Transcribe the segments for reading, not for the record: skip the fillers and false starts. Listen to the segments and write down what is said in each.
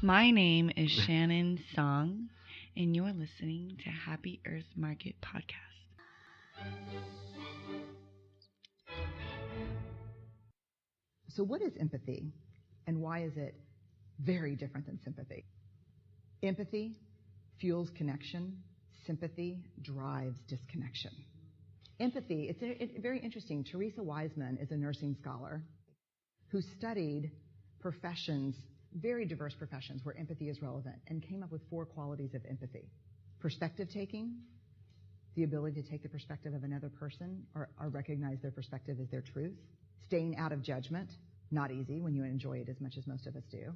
My name is Shannon Song, and you're listening to Happy Earth Market Podcast. So what is empathy, and why is it very different than sympathy? Empathy fuels connection. Sympathy drives disconnection. Empathy, it's very interesting. Teresa Wiseman is a nursing scholar who studied professions, very diverse professions where empathy is relevant, and came up with 4 qualities of empathy. Perspective taking, the ability to take the perspective of another person or recognize their perspective as their truth. Staying out of judgment, not easy when you enjoy it as much as most of us do.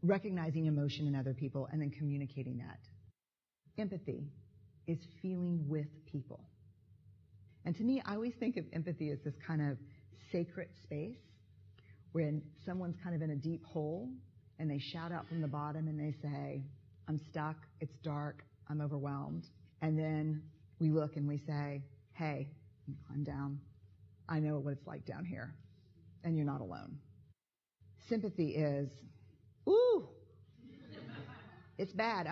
Recognizing emotion in other people and then communicating that. Empathy is feeling with people. And to me, I always think of empathy as this kind of sacred space when someone's kind of in a deep hole and they shout out from the bottom and they say, I'm stuck, it's dark, I'm overwhelmed. And then we look and we say, hey, climb down. I know what it's like down here, and you're not alone. Sympathy is, ooh, it's bad,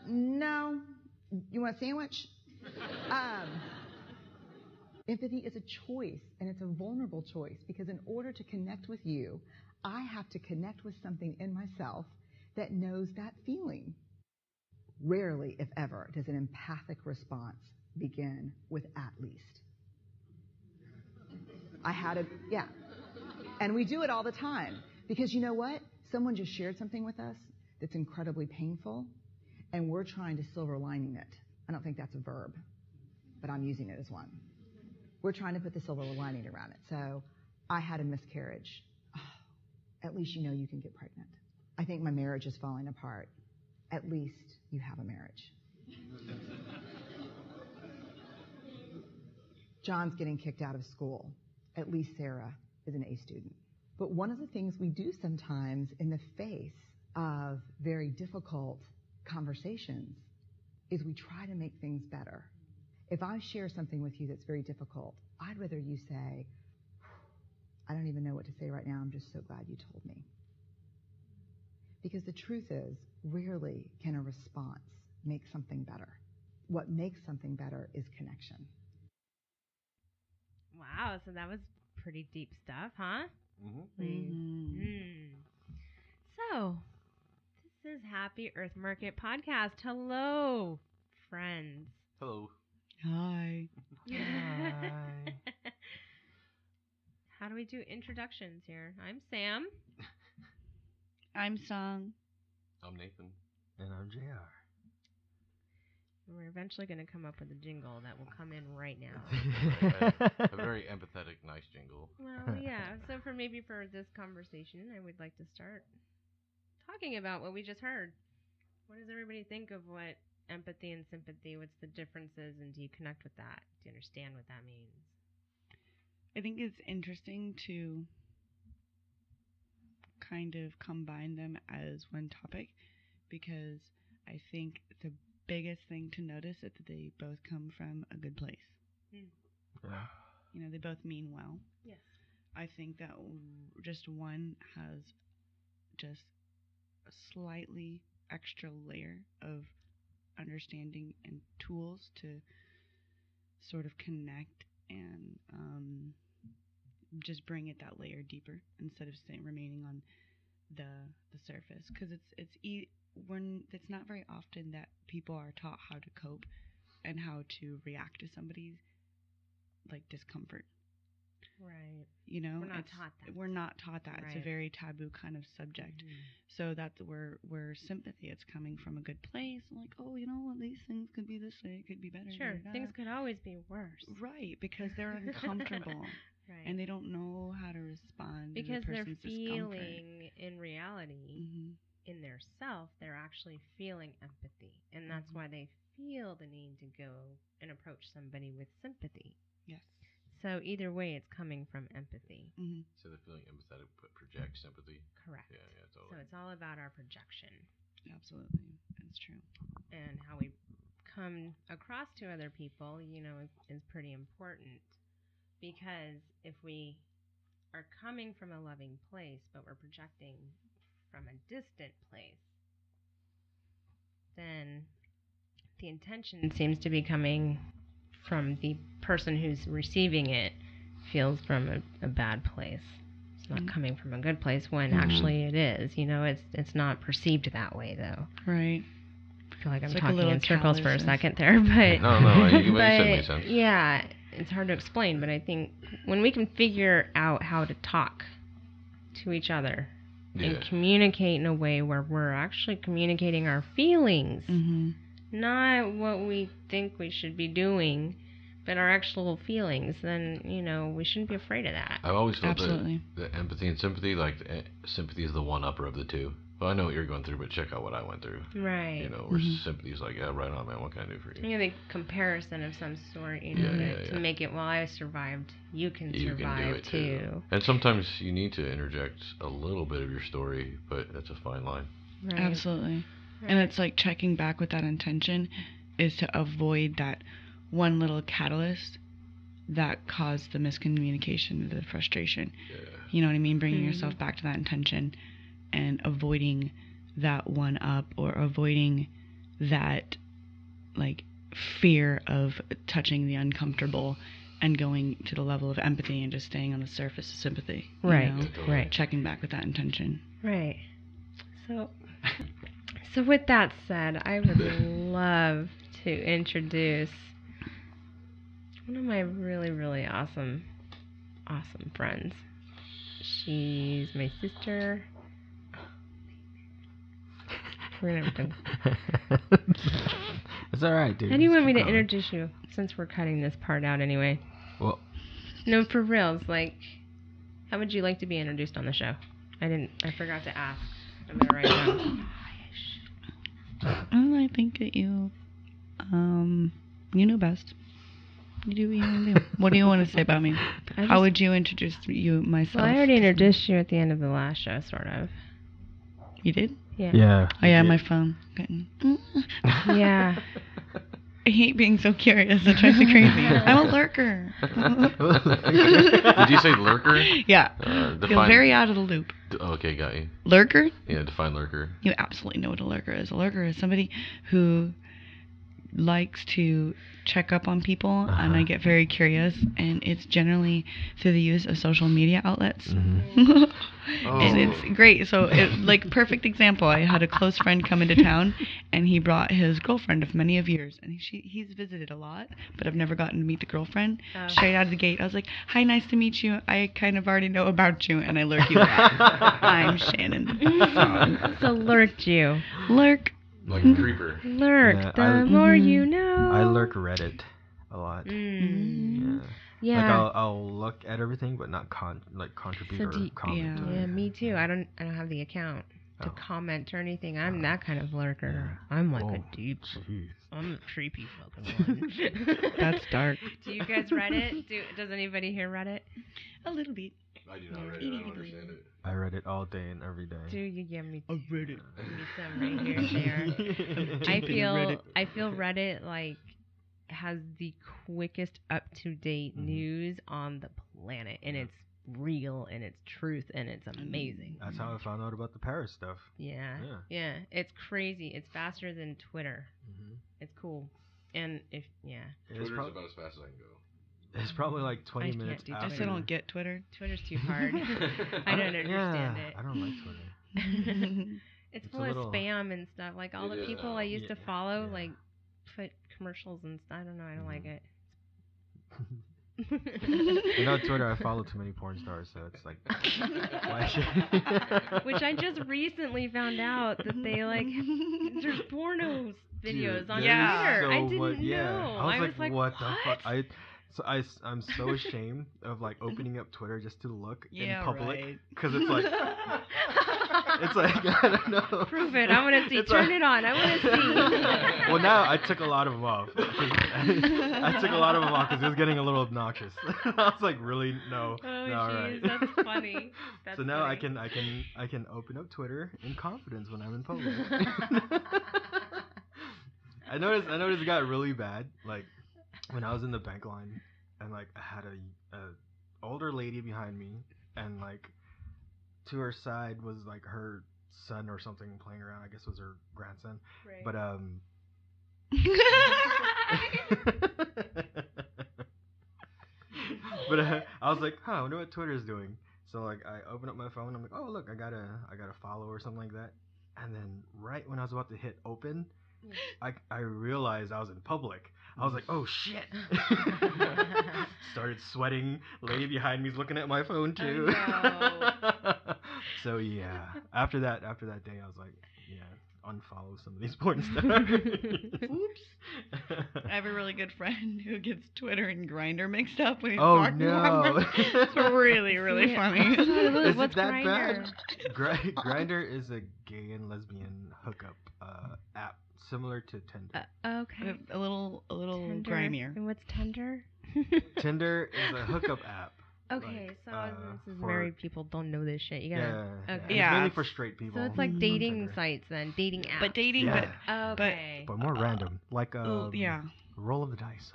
no. You want a sandwich? Empathy is a choice, and it's a vulnerable choice, because in order to connect with you, I have to connect with something in myself that knows that feeling. Rarely, if ever, does an empathic response begin with at least. And we do it all the time. Because you know what? Someone just shared something with us that's incredibly painful, and we're trying to silver lining it. I don't think that's a verb, but I'm using it as one. We're trying to put the silver lining around it. So, I had a miscarriage. Oh, at least you know you can get pregnant. I think my marriage is falling apart. At least you have a marriage. John's getting kicked out of school. At least Sarah is an A student. But one of the things we do sometimes in the face of very difficult conversations is we try to make things better. If I share something with you that's very difficult, I'd rather you say, I don't even know what to say right now, I'm just so glad you told me. Because the truth is, rarely can a response make something better. What makes something better is connection. Wow, so that was pretty deep stuff, huh? Mm-hmm. Mm-hmm. So, this is Happy Earth Market Podcast. Hello, friends. Hello. Hi. Hi. How do we do introductions here? I'm Sam. I'm Song. I'm Nathan. And I'm JR. We're eventually going to come up with a jingle that will come in right now. A very empathetic, nice jingle. Well, yeah. So for this conversation, I would like to start talking about what we just heard. What does everybody think of what empathy and sympathy, what's the differences, and do you connect with that? Do you understand what that means? I think it's interesting to kind of combine them as one topic, because I think the biggest thing to notice is that they both come from a good place. Yeah. You know, they both mean well. Yes. I think that just one has just a slightly extra layer of understanding and tools to sort of connect and just bring it that layer deeper instead of remaining on the surface, because it's not very often that people are taught how to cope and how to react to somebody's like discomfort. Right. You know, we're not taught that. We're not taught that. Right. It's a very taboo kind of subject. Mm-hmm. So that's where sympathy, it's coming from a good place. Like, oh, you know what, these things could be this way, it could be better. Sure, things could always be worse. Right, because they're uncomfortable. Right. And they don't know how to respond because to the person's they're feeling discomfort. In reality, mm-hmm. in their self, they're actually feeling empathy. And that's why they feel the need to go and approach somebody with sympathy. Yes. So either way, it's coming from empathy. Mm-hmm. So they're feeling empathetic but project sympathy. Correct. Yeah, totally. So it's all about our projection. Absolutely. That's true. And how we come across to other people, you know, is pretty important. Because if we are coming from a loving place, but we're projecting from a distant place, then the intention seems to be coming from the person who's receiving it feels from a bad place. It's not coming from a good place when actually it is. You know, it's not perceived that way though. Right. I feel like I'm It's like a talking little in circles for a calluses. second there, but No, what you said but makes sense. yeah, it's hard to explain. But I think when we can figure out how to talk to each other and communicate in a way where we're actually communicating our feelings, not what we think we should be doing, but our actual feelings, then, you know, we shouldn't be afraid of that. I've always felt Absolutely. that empathy and sympathy, like sympathy is the one-upper of the two. Well, I know what you're going through, but check out what I went through. Right. You know, where sympathy is like, yeah, right on, man. What can I do for you? You know, the comparison of some sort, you know, to make it, well, I survived, you can survive do it too. And sometimes you need to interject a little bit of your story, but that's a fine line. Right. Absolutely. Right. And it's like checking back with that intention is to avoid that one little catalyst that caused the miscommunication, the frustration. Yeah. You know what I mean? Bringing yourself back to that intention and avoiding that one up or avoiding that like fear of touching the uncomfortable and going to the level of empathy and just staying on the surface of sympathy. Right. You know? Totally. Right. Checking back with that intention. Right. So with that said, I would love to introduce one of my really, really awesome friends. She's my sister. We're gonna have to... It's alright, dude. How do you want me to introduce you, since we're cutting this part out anyway? Well, no, for reals. Like, how would you like to be introduced on the show? I forgot to ask. I'm gonna write it down. I think that you know best. You do what you want to do. What do you want to say about me? How would you introduce myself? Well, I already introduced you at the end of the last show, sort of. You did? Yeah. Yeah. Oh yeah, my phone. Yeah. I hate being so curious. It drives me crazy. I'm a lurker. Did you say lurker? Yeah. Feel very out of the loop. Okay, got you. Lurker? Yeah, define lurker. You absolutely know what a lurker is. A lurker is somebody who likes to check up on people, and I get very curious, and it's generally through the use of social media outlets. And it's great. So like perfect example, I had a close friend come into town, and he brought his girlfriend of many of years, and he's visited a lot, but I've never gotten to meet the girlfriend. Straight out of the gate, I was like, hi, nice to meet you. I kind of already know about you, and I lurk you out. I'm Shannon. So lurked you. Lurk. Like a creeper. Lurk. Yeah, the more you know. I lurk Reddit a lot. Yeah. Like I'll look at everything, but not contribute or comment. Yeah, me too. I don't have the account to comment or anything. I'm that kind of lurker. Yeah. I'm like a deep. I'm a creepy fucking one. That's dark. Do you guys Reddit? Does anybody here Reddit? A little bit. I do not read it. I don't understand it. I read it all day and every day. Do you get me? I read it. Give me some right here, there. I feel Reddit like has the quickest up to date news on the planet, and it's real and it's truth and it's amazing. That's how I found out about the Paris stuff. Yeah. It's crazy. It's faster than Twitter. It's cool, and Twitter's about as fast as I can go. It's probably like 20 minutes after. I still don't get Twitter. Twitter's too hard. I don't understand it. I don't like Twitter. It's full of spam and stuff. Like all the people I used to follow, like put commercials and stuff. I don't know. I don't like it. You know, Twitter, I follow too many porn stars, so it's like, why should... Which I just recently found out that they like there's pornos videos on Twitter. So I didn't know. I was like, what the fuck? I'm so ashamed of like opening up Twitter just to look in public because it's like I don't know. Prove it. I want to see. Turn it on. I want to see. Well, now I took a lot of them off. I took a lot of them off because it was getting a little obnoxious. I was like, really? No. Oh, no, jeez, right. That's funny. So now funny. I can open up Twitter in confidence when I'm in public. I noticed it got really bad. Like when I was in the bank line and like I had a older lady behind me and like to her side was like her son or something playing around. I guess it was her grandson. Right. But but I was like, huh, I wonder what Twitter's doing. So like I open up my phone. I'm like, oh look, I got a follow or something like that. And then right when I was about to hit open, I realized I was in public. I was like, oh shit. Started sweating. Lady behind me's looking at my phone too. Oh, no. So yeah, after that day, I was like, yeah, unfollow some of these porn stars. Oops. I have a really good friend who gets Twitter and Grindr mixed up when he's Oh talking no! about it. It's really, really funny. Is What's it that Grindr? bad? Grindr is a gay and lesbian hookup app similar to Tinder. Okay. A little Tender. grimier. And what's Tinder? Tinder is a hookup app. Okay, like, so this is for- married people don't know this shit. You Yeah, gotta. yeah. Okay. It's Yeah, mainly it's- for straight people. So it's like on dating Tinder. sites then, dating apps. But dating, Yeah. Okay. But more random, like yeah, roll of the dice.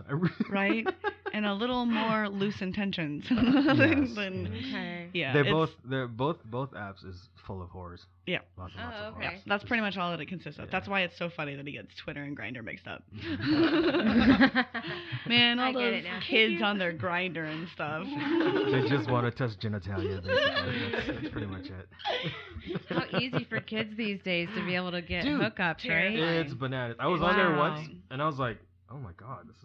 right, and a little more loose intentions Yes, than Okay. yeah. They're it's- both apps is full of whores. Yeah. Lots and Oh, lots of okay. whores. Yeah, that's pretty much all that it consists of. Yeah. That's why it's so funny that he gets Twitter and Grindr mixed up. Man, Man, all I get those it now. kids on their Grindr and stuff. They just want to touch genitalia, basically. That's pretty much it. How easy for kids these days to be able to get Dude, hookups, right? terrifying. It's bananas. I was on there Wow. once, and I was like, "Oh my god, that's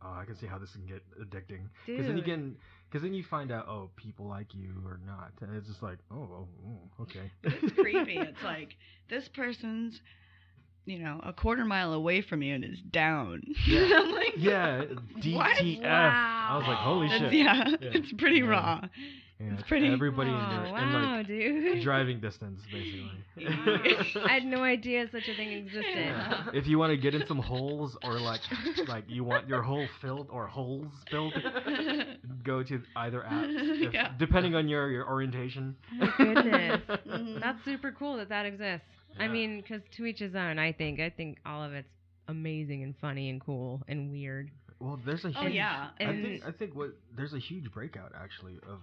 I can see how this can get addicting." Because then Dude. then you find out, oh, people like you or not, and it's just like, oh, okay. It's creepy. It's like this person's, a quarter mile away from you and is down. Yeah. I'm like, Yeah, What? DTF. Wow. I was like, holy That's- shit. yeah, Yeah. it's pretty Yeah. raw. Yeah, It's pretty- Everybody Oh, in wow, like dude. driving distance, basically. Wow. I had no idea such a thing existed. Yeah. If you want to get in some holes, or like you want your hole filled or holes filled, go to either app, Yeah. depending on your orientation. Oh my goodness. Mhm. That's super cool that exists. I Yeah. mean, because to each his own, I think all of it's amazing and funny and cool and weird. Well, there's a huge. Oh, yeah. And- I think there's a huge breakout actually of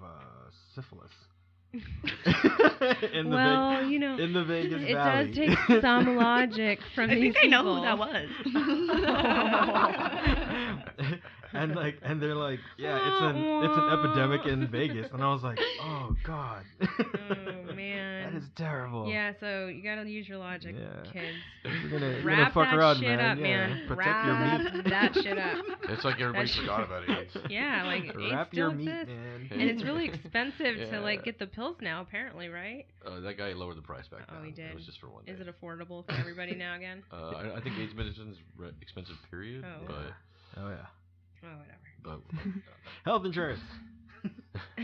syphilis. in the Vegas it Valley. does take some logic from I these think I know people. who that was. and they're like, yeah, it's an epidemic in Vegas, and I was like, oh god, Oh man. that is terrible. Yeah, so you gotta use your logic, Yeah. kids. You're gonna Wrap fuck that around, shit man. up, Yeah. man. Protect your Wrap meat. that shit up. It's like everybody That's- forgot about AIDS. Yeah, like AIDS Wrap still your meat, exists. man. And it's really expensive to like Yeah. get the pills now, apparently, right? That guy lowered the price back Oh, down. he did? It was just for one day. Is it affordable for everybody now again? I think AIDS medicine is expensive, period. Oh. But, Oh yeah. Oh, whatever. but Health insurance. as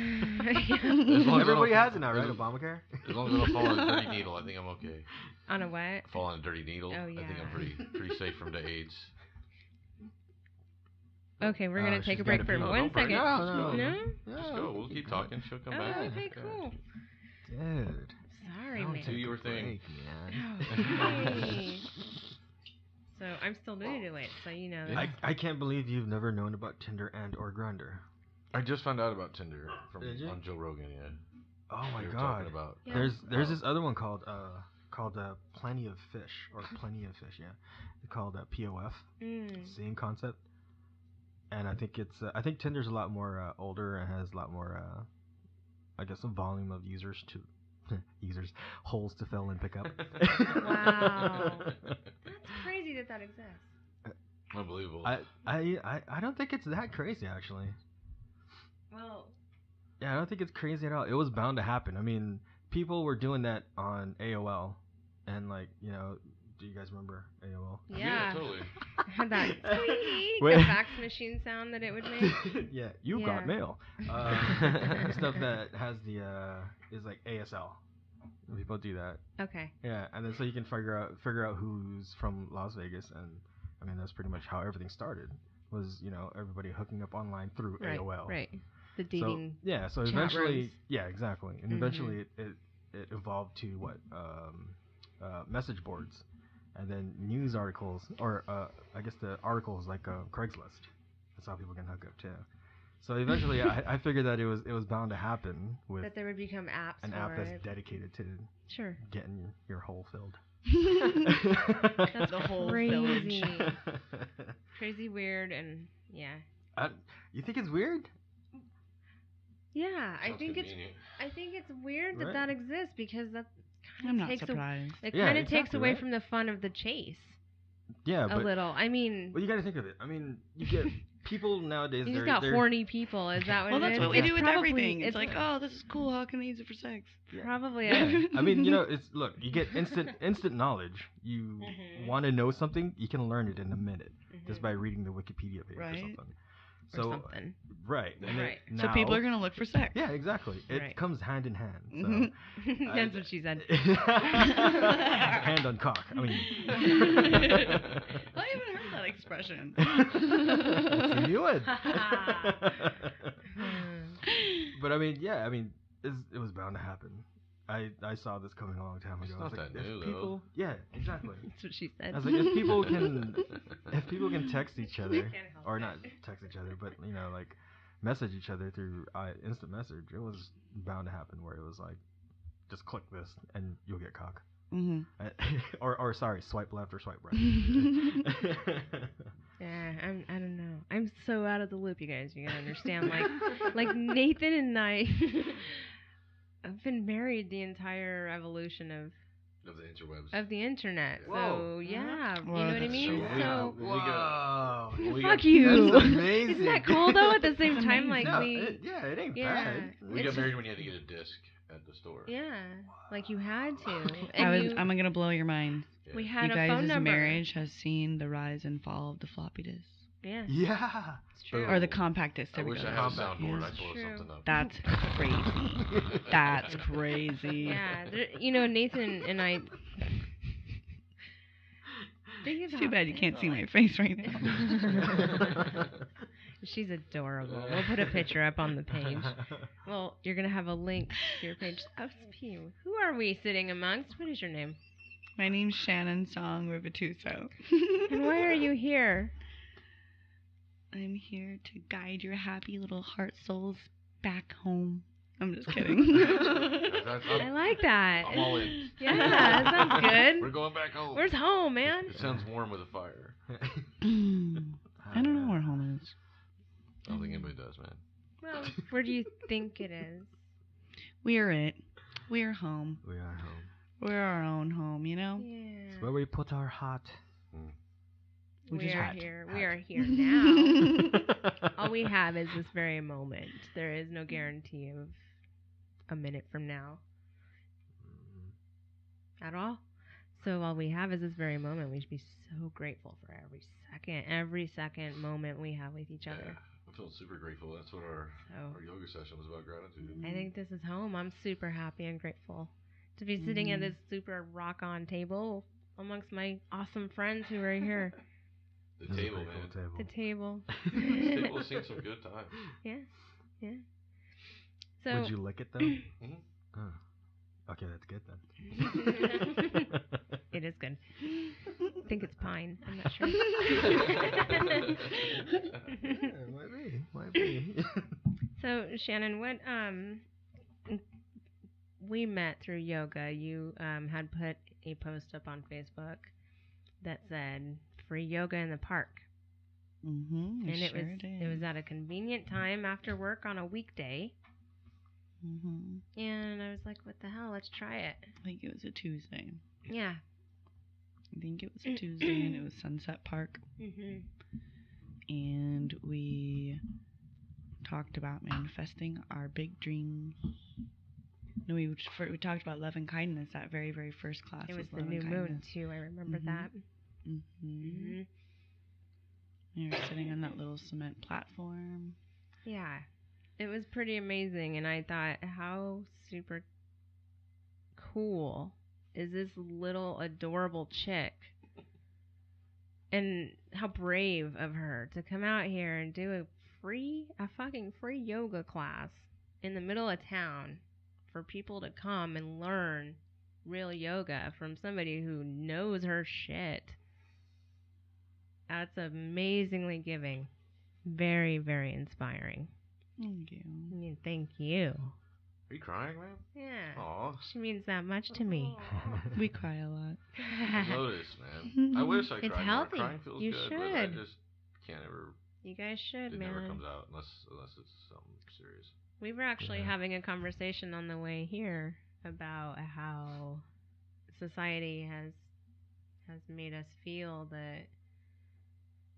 long as Everybody I don't- has it now, right? as- Obamacare. As long as I don't fall on a dirty needle, I think I'm okay. On a what? Fall on a dirty needle, Oh, I think yeah. I'm pretty safe from the AIDS. Okay, we're gonna Oh, take a she's break gotta for pee. 1 Don't break second. it. No. No? Just go. We'll keep talking. She'll come Oh, back. okay, cool. Dude. Sorry, Don't man. Do your thing. Hey. So I'm still new to it, so you know. Yeah. I can't believe you've never known about Tinder and or Grindr. I just found out about Tinder Did you? on Joe Rogan. Yeah. Oh my They were god. talking about. Yeah. There's this other one called Plenty of Fish, or Plenty of Fish, yeah. It's called POF. Same concept. And I think I think Tinder's a lot more older and has a lot more I guess a volume of users to holes to fill and pick up. Wow. That's crazy that exists. Unbelievable. I don't think it's that crazy actually. Well, Yeah, I don't think it's crazy at all. It was bound to happen. I mean, people were doing that on AOL, and do you guys remember AOL? yeah. totally. Had that tweak, Wait. the fax machine sound that it would make. Yeah, you Yeah. got mail. Stuff that has the is like ASL. People do that. Okay. Yeah, and then so you can figure out who's from Las Vegas, and I mean that's pretty much how everything started. Was everybody hooking up online through Right. AOL. Right. The dating. So, yeah, so chat eventually, rooms. yeah, exactly, and Mhm. eventually it evolved to what message boards, and then news articles, or I guess the articles like Craigslist. That's how people can hook up too. So eventually, I figured that it was bound to happen with That there would become apps an for app that's it. dedicated to Sure. getting your hole filled. That's The whole crazy. Crazy weird and yeah. You think it's weird? Yeah, I Sounds think convenient. it's weird Right. that exists because that I'm kind of not takes surprised. it Yeah, kind of takes exactly, away right? from the fun of the chase Yeah, a but little. I mean, well, you got to think of it. I mean, you get people nowadays. you just they're got horny people. Is that what Well, it that's is? what we It's do with probably- everything. It's like, oh, this is cool. How can I use it for sex? probably. Yeah, I mean, it's look. You get instant knowledge. You Mhm. want to know something, you can learn it in a minute just Mhm. by reading the Wikipedia page or Right. something. Or So something. right, and Right. So people are gonna look for sex. Yeah, exactly. It Right. comes hand in hand. So Mhm. That's what she said. hand on cock. I mean. I haven't heard that expression. You knew it. Hmm. But I mean, yeah, it was bound to happen. I saw this coming a long time ago. It's I not was like, that if new, though. people, yeah, exactly. That's what she said. I was like, if people can text each other, Can't help or it. not text each other, but like message each other through instant message, it was bound to happen where it was like, just click this and you'll get cock. Mm-hmm. or sorry, swipe left or swipe right. Yeah, I don't know. I'm so out of the loop, you guys. You gotta understand. Like Nathan and I have been married the entire evolution of Of the interwebs. the internet. Whoa. So yeah, Well, you know what I that's mean. true. So Wow. fuck you. That's amazing. Isn't that cool though? At the same That's time, like amazing. No, we, it ain't yeah. bad. We It's got married just- when you had to get a disc at the store. yeah, like you had to. And I'm gonna blow your mind. Yeah. we had You a phone guys' number. marriage has seen the rise and fall of the floppy disk. Yeah, Yeah. it's true. Or the compact disc. I There we wish go. I had a Compact, soundboard. yes. I'd blow True. something up. That's crazy. That's crazy. Yeah, Nathan and I. Think It's about too bad you it, can't see like- my face right now. She's adorable. We'll put a picture up on the page. Well, you're gonna have a link to your page. Oh, Pew. Who are we sitting amongst? What is your name? My name's Shannon Song Rivituso. And why are you here? I'm here to guide your happy little heart souls back home. I'm just kidding. I like that. I'm all in. Yeah, that sounds good. We're going back home. Where's home, man? It sounds warm with a fire. I don't know where home is. I don't think anybody does, man. Well, where do you think it is? We are it. We are home. We are home. We're our own home, you know? Yeah. It's where we put our heart. We We just are had- here. We are here now. All we have is this very moment. There is no guarantee of a minute from now at all. So all we have is this very moment. We should be so grateful for every second moment we have with each Yeah, other. I feel super grateful. That's what our So yoga session was about, gratitude. I think this is home. I'm super happy and grateful to be sitting at this super rock on table amongst my awesome friends who are here. The This is a table, pretty man. cool table. The table. This table has seen some good times. Yeah. So Would you lick it though? Mhm. Oh. Okay, that's good then. it is good. I think it's pine. I'm not sure. Yeah, might be. So Shannon, what we met through yoga. You had put a post up on Facebook that said free yoga in the park. Mm-hmm. And Sure it was at a convenient time after work on a weekday. Mm-hmm. And I was like, what the hell? Let's try it. I think it was a Tuesday. Yeah. I think it was a Tuesday, and it was Sunset Park. Mhm. And we talked about manifesting our big dreams. No, we talked about love and kindness. That very, very first class. It was the love new and moon kindness. too. I remember Mhm. that. Mm-hmm. We were sitting on that little cement platform. Yeah. It was pretty amazing, and I thought, how super cool is this little adorable chick? And how brave of her to come out here and do a fucking free yoga class in the middle of town for people to come and learn real yoga from somebody who knows her shit. That's amazingly giving. Very, very inspiring. Thank you. Thank you. Are you crying, man? Yeah. Aw. She means that much to me. We cry a lot. I noticed, man. I wish I It's cried healthy. more. Crying feels You good, but I should. just can't ever. You guys should, It man. never comes out unless it's something serious. We were actually having a conversation on the way here about how society has made us feel that,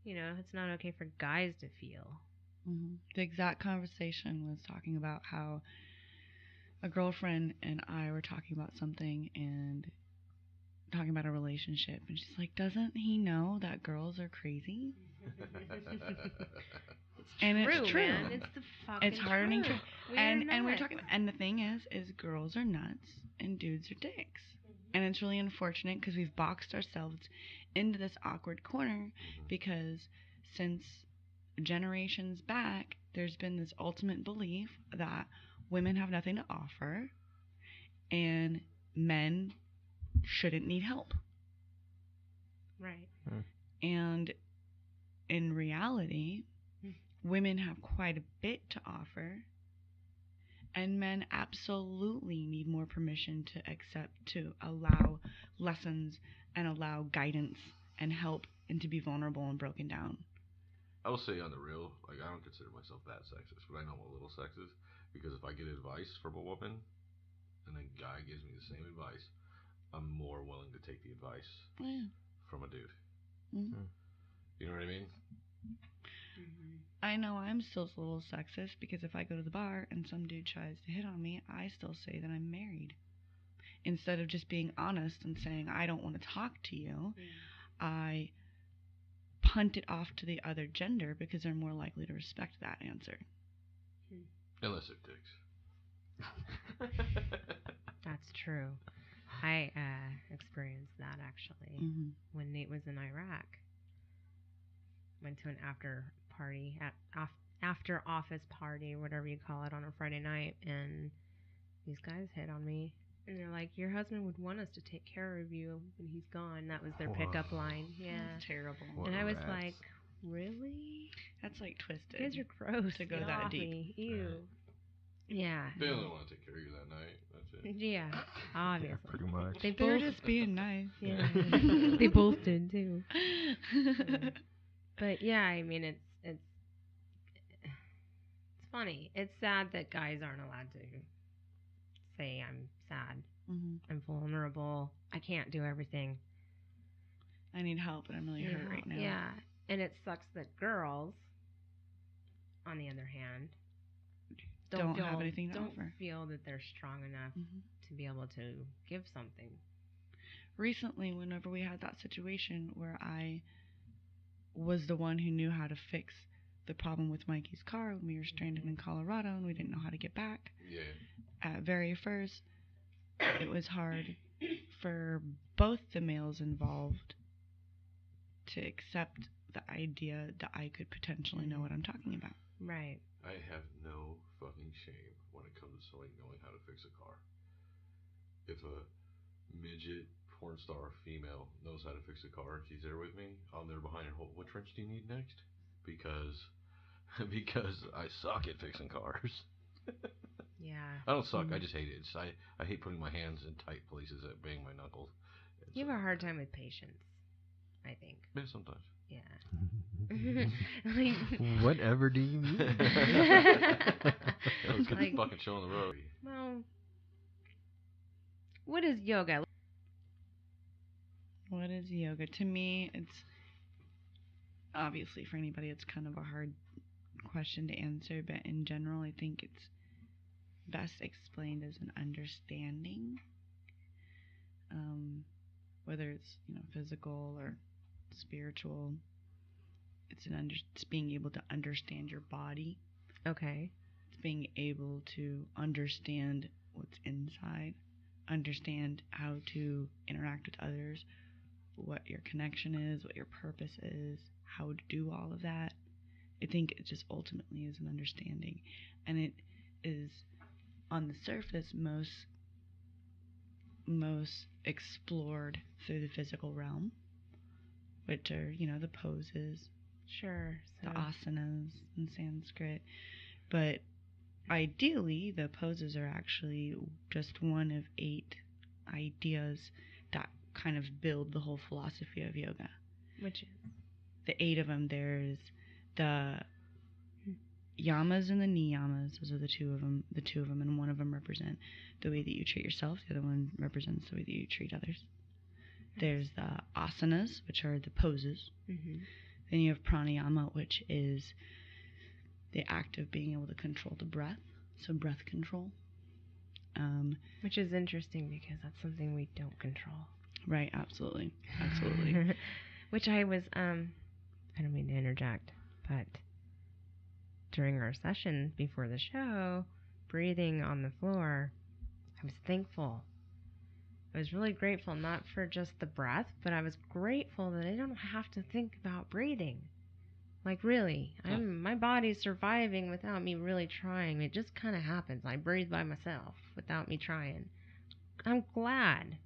you know, it's not okay for guys to feel. Mm-hmm. The exact conversation was talking about how a girlfriend and I were talking about something and talking about a relationship, and she's like, "Doesn't he know that girls are crazy?" And it's true. Man. It's the fucking It's hardening truth. truth. And we're talking, and the thing is girls are nuts and dudes are dicks. And it's really unfortunate because we've boxed ourselves into this awkward corner because since generations back, there's been this ultimate belief that women have nothing to offer and men shouldn't need help. Right. And in reality, women have quite a bit to offer, and men absolutely need more permission to accept, to allow lessons and allow guidance and help, and to be vulnerable and broken down. I will say on the real, like, I don't consider myself that sexist, but I know I'm a little sexist because if I get advice from a woman and a guy gives me the same advice, I'm more willing to take the advice from a dude. Mm-hmm. You know what I mean? I know I'm still a little sexist because if I go to the bar and some dude tries to hit on me, I still say that I'm married. Instead of just being honest and saying, I don't want to talk to you, I punt it off to the other gender because they're more likely to respect that answer. Unless they're dicks. That's true. I experienced that actually when Nate was in Iraq. Went to an after office party, whatever you call it, on a Friday night, and these guys hit on me, and they're like, "Your husband would want us to take care of you when he's gone." That was their pickup line. Yeah, that's terrible. And I was like, "Really? That's like twisted. You guys are gross to go that deep. Ew." Yeah. They only want to take care of you that night. That's it. Yeah, obviously. Yeah, pretty much. They were just being nice. Yeah, they both did too. But yeah, I mean, it's funny. It's sad that guys aren't allowed to say I'm sad, I'm vulnerable, I can't do everything, I need help, and I'm really hurt right now. Yeah, and it sucks that girls, on the other hand, don't have anything to offer. Feel that they're strong enough to be able to give something. Recently, whenever we had that situation where I was the one who knew how to fix the problem with Mikey's car when we were stranded in Colorado and we didn't know how to get back. Yeah. At very first, it was hard for both the males involved to accept the idea that I could potentially know what I'm talking about. Right. I have no fucking shame when it comes to somebody knowing how to fix a car. If a midget porn star female knows how to fix a car and she's there with me, I'm there behind her. What wrench do you need next? Because I suck at fixing cars. Yeah. I don't suck. I just hate it. I hate putting my hands in tight places that bang my knuckles. You have a hard time with patience, I think. Yeah, sometimes. Yeah. Whatever do you mean? Let's get the fucking show on the road. Well, what is yoga? What is yoga? To me, it's obviously for anybody, it's kind of a hard question to answer, but in general, I think it's best explained as an understanding, whether it's physical or spiritual. It's being able to understand your body. Okay. It's being able to understand what's inside, understand how to interact with others, what your connection is, what your purpose is, how to do all of that. I think it just ultimately is an understanding, and it is on the surface most explored through the physical realm, which are the poses, sure, the asanas in Sanskrit. But ideally, the poses are actually just one of 8 ideas that kind of build the whole philosophy of yoga. Which is? The 8 of them, there's the yamas and the niyamas. Those are the two of them, and one of them represent the way that you treat yourself. The other one represents the way that you treat others. There's the asanas, which are the poses. Mm-hmm. Then you have pranayama, which is the act of being able to control the breath. So breath control. Which is interesting because that's something we don't control. Right, absolutely. Absolutely. Which I was, I don't mean to interject, but during our session before the show, breathing on the floor, I was thankful. I was really grateful, not for just the breath, but I was grateful that I don't have to think about breathing. Like, really, my body's surviving without me really trying. It just kind of happens. I breathe by myself without me trying. I'm glad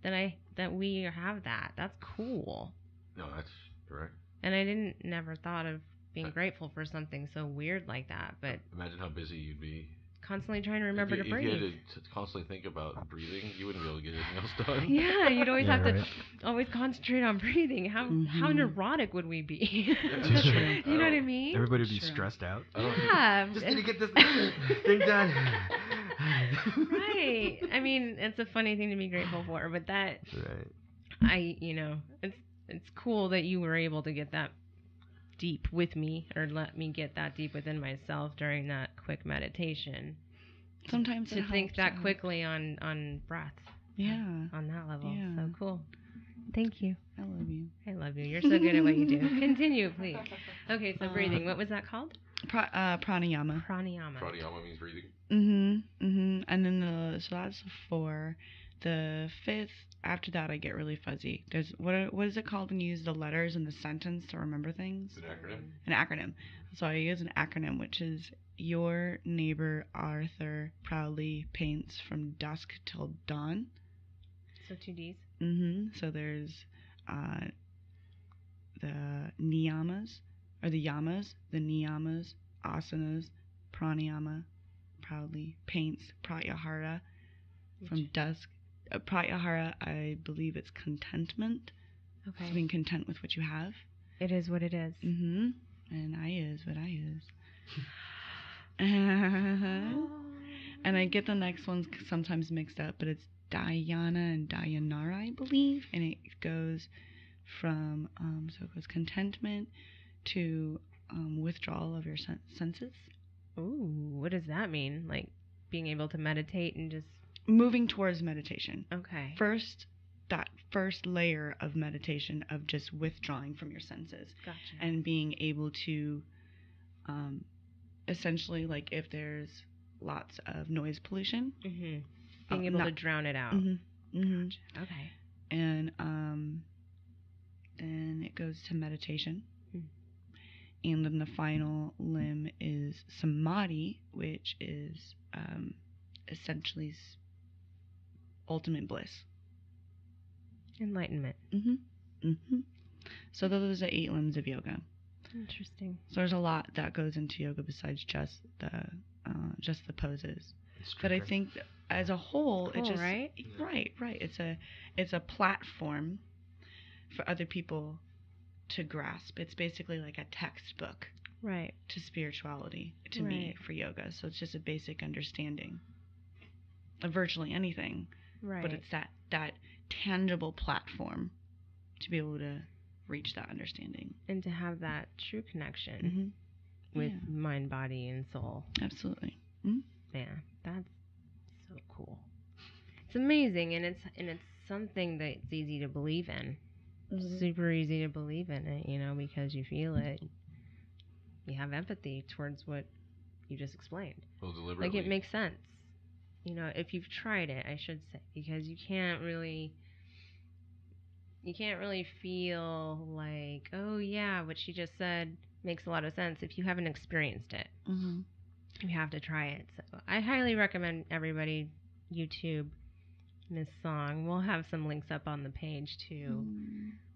that we have that. That's cool. No, that's correct. And I never thought of being grateful for something so weird like that. But imagine how busy you'd be. Constantly trying to remember to breathe. If you had to constantly think about breathing, you wouldn't be able to get anything else done. Yeah, you'd always have to always concentrate on breathing. How neurotic would we be? You know what I mean? Everybody would be stressed out. Yeah. Just need to get this thing done. Right. I mean, it's a funny thing to be grateful for, but that, right. It's cool that you were able to get that deep with me, or let me get that deep within myself during that quick meditation. Sometimes to think that quickly on breath. Yeah. On that level. Yeah. So cool. Thank you. I love you. I love you. You're so good at what you do. Continue, please. Okay, so breathing. What was that called? Pranayama. Pranayama. Pranayama means breathing. And then so that's 4. The 5th, after that, I get really fuzzy. There's what is it called when you use the letters in the sentence to remember things? An acronym. An acronym. So I use an acronym, which is your neighbor Arthur proudly paints from dusk till dawn. So 2 Ds. So there's the niyamas, or the yamas, the niyamas, asanas, pranayama, proudly paints, pratyahara, from dusk. Pratyahara, I believe it's contentment. Okay. So being content with what you have. It is what it is. And I is what I is. And I get the next ones sometimes mixed up, but it's Dhyana and Dhyanara, I believe. And it goes from, so it goes contentment to withdrawal of your senses. Ooh, what does that mean? Like being able to meditate and just... Moving towards meditation. Okay. That first layer of meditation of just withdrawing from your senses. Gotcha. And being able to, essentially, like if there's lots of noise pollution. Being able to drown it out. Gotcha. Okay. And then it goes to meditation. And then the final limb is samadhi, which is essentially ultimate bliss. Enlightenment. So those are 8 limbs of yoga. Interesting. So there's a lot that goes into yoga besides just the poses. But I think as a whole, cool, it just right. It's a platform for other people to grasp. It's basically like a textbook, right, to spirituality to me for yoga. So it's just a basic understanding of virtually anything. Right. But it's that tangible platform to be able to reach that understanding and to have that true connection with mind, body, and soul. Absolutely. Yeah, that's so cool. It's amazing, and it's something that's easy to believe in. Super easy to believe in it, because you feel it. You have empathy towards what you just explained. Well, deliberately. Like, it makes sense. If you've tried it, I should say, because you can't really feel like, oh yeah, what she just said makes a lot of sense if you haven't experienced it. You have to try it. So I highly recommend everybody YouTube Miss Song. We'll have some links up on the page too.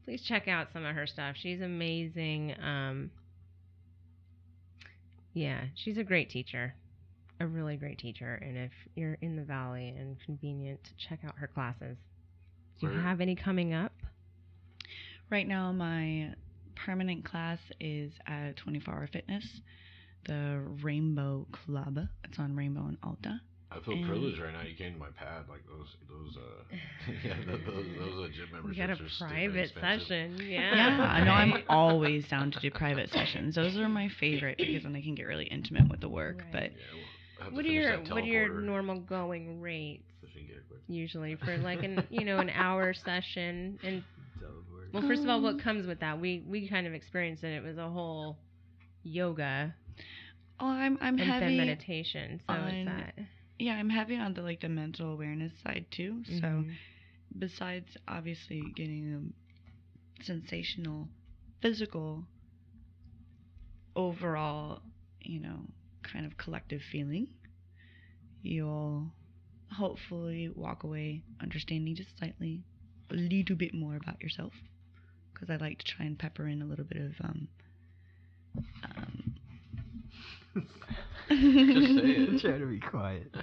Please check out some of her stuff. She's amazing. Yeah, she's a great teacher. A really great teacher. And if you're in the Valley and convenient, check out her classes. Do you have any coming up? Right now, my permanent class is at 24 Hour Fitness, the Rainbow Club. It's on Rainbow and Alta. I feel privileged right now. You came to my pad, like those gym memberships. You got a private session, yeah. Yeah, no, I'm always down to do private sessions. Those are my favorite because then I can get really intimate with the work. Right. But what are your normal going rates usually for like an hour session? And well, first of all, what comes with that? We kind of experienced it. It was a whole yoga. Oh, I'm and heavy then meditation. So on, it's that. Yeah, I'm heavy on the mental awareness side too. Mm-hmm. So besides obviously getting a sensational physical overall, kind of collective feeling, you'll hopefully walk away understanding just slightly a little bit more about yourself, because I like to try and pepper in a little bit of just say it. Try to be quiet.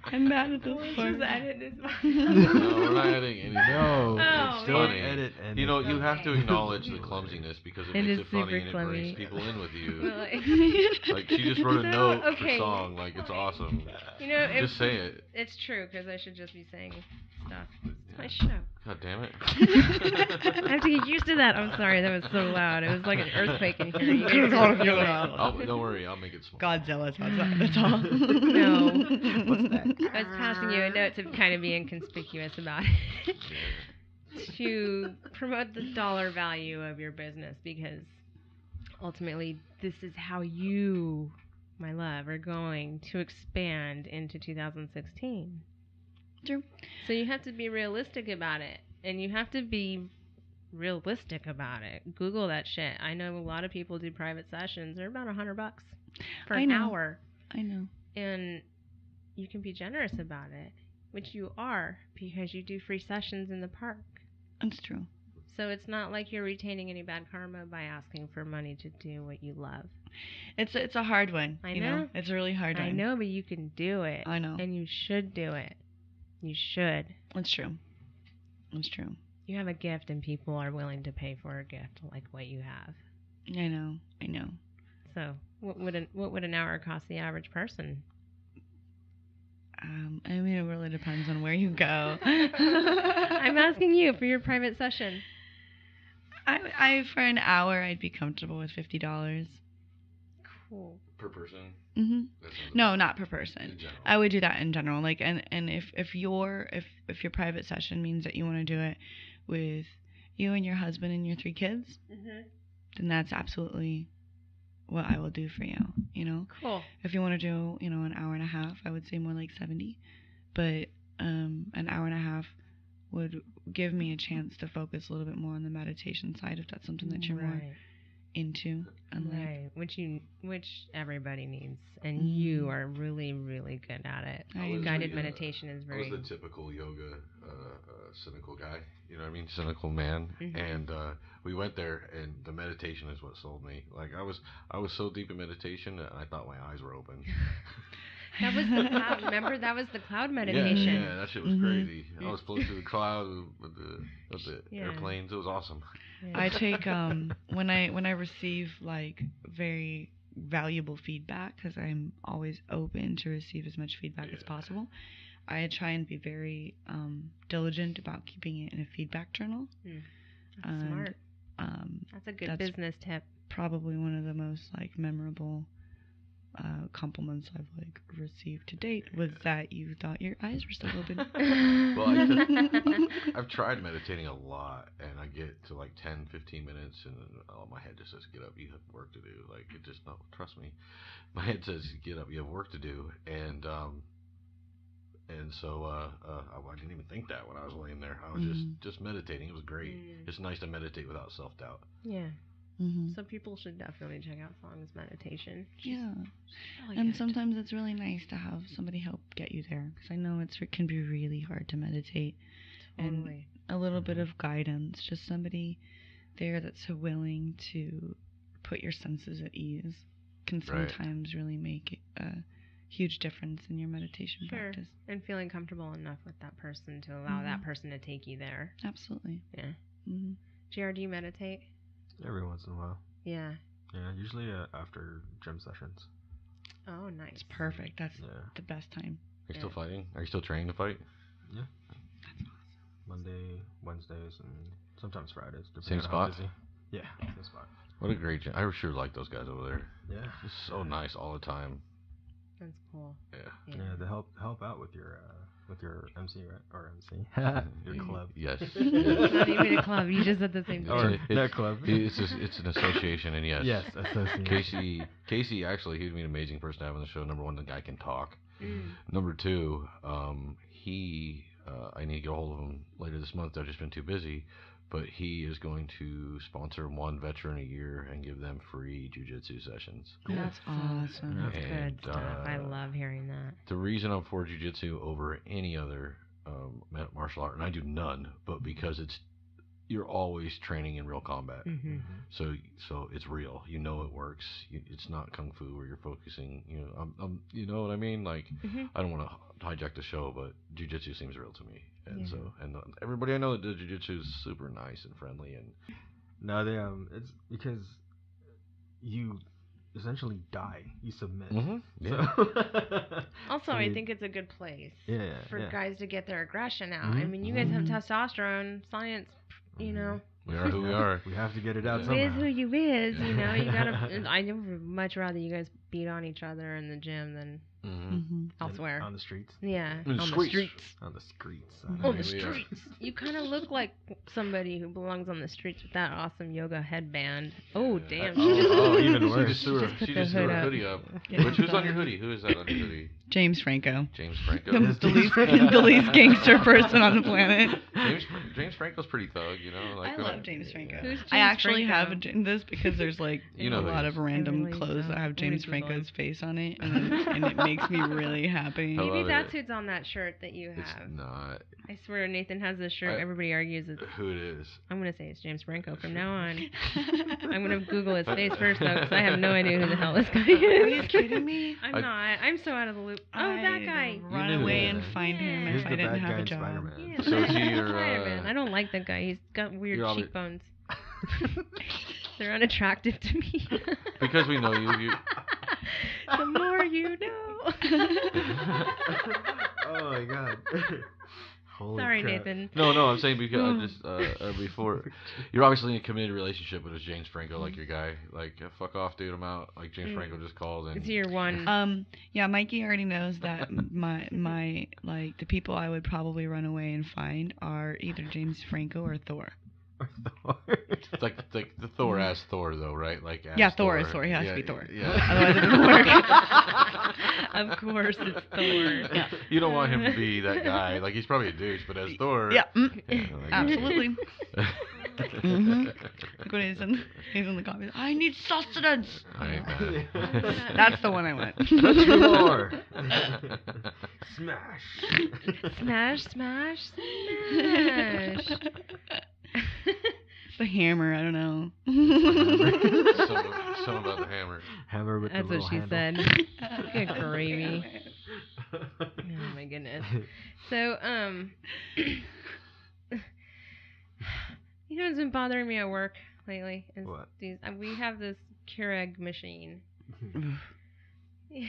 I'm bad at this part. Just edit this one. No, we're not editing anything. No, it's funny. Edit. You know, you have to acknowledge the clumsiness because it makes it funny and it brings people in with you. Like she just wrote a note for song, like it's awesome. Just say it. It's true, because I should just be saying stuff. It's my show. God damn it. I have to get used to that. I'm sorry, that was so loud. It was like an earthquake in here. You guys feel it. Don't worry, I'll make it small. Godzilla's outside, that's all. No. What's that? I was passing you a note to kind of be inconspicuous about it. To promote the dollar value of your business, because ultimately this is how you, my love, are going to expand into 2016. True. So you have to be realistic about it, and you have to be realistic about it. Google that shit. I know a lot of people do private sessions. They're about $100 for an hour. I know. And you can be generous about it, which you are, because you do free sessions in the park. That's true. So it's not like you're retaining any bad karma by asking for money to do what you love. It's a hard one. I know. It's a really hard one. I know, but you can do it. I know. And you should do it. You should. It's true. It's true. You have a gift, and people are willing to pay for a gift like what you have. I know. So, what would an hour cost the average person? I mean, it really depends on where you go. I'm asking you for your private session. I for an hour, I'd be comfortable with $50. Cool. Per person? Mm-hmm. No, not per person. I would do that in general. Like, and if your private session means that you want to do it with you and your husband and your 3 kids, then that's absolutely what I will do for you. Cool. If you want to do an hour and a half, I would say more like 70, but an hour and a half would give me a chance to focus a little bit more on the meditation side, if that's something that you're more into. Right, which everybody needs, and you are really, really good at it. Guided meditation is very. I was the typical yoga cynical guy, you know what I mean, cynical man, and we went there, and the meditation is what sold me. Like I was so deep in meditation that I thought my eyes were open. That was the cloud. Remember, that was the cloud meditation. Yeah, that shit was crazy. I was floating through the cloud with the airplanes. It was awesome. Yeah. I take when I receive like very valuable feedback, because I'm always open to receive as much feedback as possible. I try and be very diligent about keeping it in a feedback journal. That's smart. That's a good business tip. Probably one of the most like memorable compliments I've like received to date was that you thought your eyes were still open. Well, I've tried meditating a lot, and I get to like 10, 15 minutes, and my head just says, "Get up, you have work to do." Like it just, no, trust me, my head says, "Get up, you have work to do," and so I didn't even think that when I was laying there. I was just meditating. It was great. It's nice to meditate without self-doubt. Yeah. So people should definitely check out Songs Meditation. Yeah. Really and good. sometimes it's really nice to have somebody help get you there, because I know it can be really hard to meditate. Totally. And a little bit of guidance, just somebody there that's willing to put your senses at ease can Right. sometimes really make a huge difference in your meditation practice. And feeling comfortable enough with that person to allow that person to take you there. Absolutely. Yeah. Mm-hmm. JR, do you meditate? Every once in a while. Yeah. Yeah, usually after gym sessions. Oh, nice. It's perfect. That's the best time. Are you still fighting? Are you still training to fight? Yeah. That's awesome. Monday, Wednesdays, and sometimes Fridays. Same on how spot? busy. Yeah, same spot. What a great gym. I sure like those guys over there. Yeah. It's so nice all the time. That's cool. Yeah. Yeah, to help out with your MC, right? Or MC. Your club. Yes. It's not even a club. You just said the same thing. Or not club. It's an association, and yes. Yes, association. Casey actually, he'd be an amazing person to have on the show. Number one, the guy can talk. Mm. Number two, I need to get a hold of him later this month. I've just been too busy. But he is going to sponsor one veteran a year and give them free jiu-jitsu sessions. That's awesome. That's And, good stuff. I love hearing that. The reason I'm for jiu-jitsu over any other martial art, and I do none, but because you're always training in real combat. Mm-hmm. So it's real. You know it works. It's not kung fu where you're focusing. You know what I mean? Like, I don't want to hijack the show, but jiu-jitsu seems real to me. And everybody I know that does jiu-jitsu is super nice and friendly. And no, it's because you essentially die. You submit. Mm-hmm. Yeah. So Also, I think it's a good place for guys to get their aggression out. Mm-hmm. I mean, you guys have testosterone, science, you know. We are who we are. We have to get it out You somehow. is who you is, you know. You gotta. I would much rather you guys beat on each other in the gym than elsewhere. On the streets. Yeah, On the streets. On the streets. On the streets. You kind of look like somebody who belongs on the streets with that awesome yoga headband. Oh, damn. Even worse. She just threw her hoodie up. Which who's on your hoodie? Who is that on your hoodie? James Franco. James Franco. The least gangster person on the planet. James Franco's pretty thug, you know. Like, I love James Franco. Who's James I actually Franco? have this because there's like You know a who lot he of is. random really clothes don't. that have What James is he like? Franco's face on it, and it makes me really happy. Hello. Maybe love that's it. who's on that shirt that you It's have. not. I swear Nathan has this shirt. Everybody argues it's. Who it is. I'm going to say it's James Franco from now on. I'm going to Google his face first, though, because I have no idea who the hell this guy is. Are you kidding me? I'm not. I'm so out of the loop. Oh, that guy. Run You knew away that. and find him He's if I the didn't bad have guy a in job. Spider-Man. Yeah, So is he your, Spider-Man. I don't like that guy. He's got weird You're cheekbones. They're unattractive to me. Because we know you. The more you know. Oh my god. Holy Sorry, crap. Nathan. No, I'm saying because I just before you're obviously in a committed relationship with this James Franco, like your guy. Like, fuck off, dude. I'm out. Like James Franco just called and It's your one. Yeah, Mikey already knows that my like the people I would probably run away and find are either James Franco or Thor. It's like the Thor as Thor though, right? Like as Yeah, Thor is Thor. He has yeah, to be Thor. Yeah. Otherwise it doesn't work. Of course, it's Thor. Yeah. You don't want him to be that guy. Like, he's probably a douche, but as Thor. Yeah. like, Absolutely. Like when he's in the coffee. I need sustenance. I ain't mad. That's the one I want. Touch me more. Smash. Smash, smash, smash. The hammer. I don't know. Something about the hammer. Hammer with That's the what little she handle. said. Good gravy. Oh my goodness. So, you know what's been bothering me at work lately? Is What? These, we have this Keurig machine. Yeah.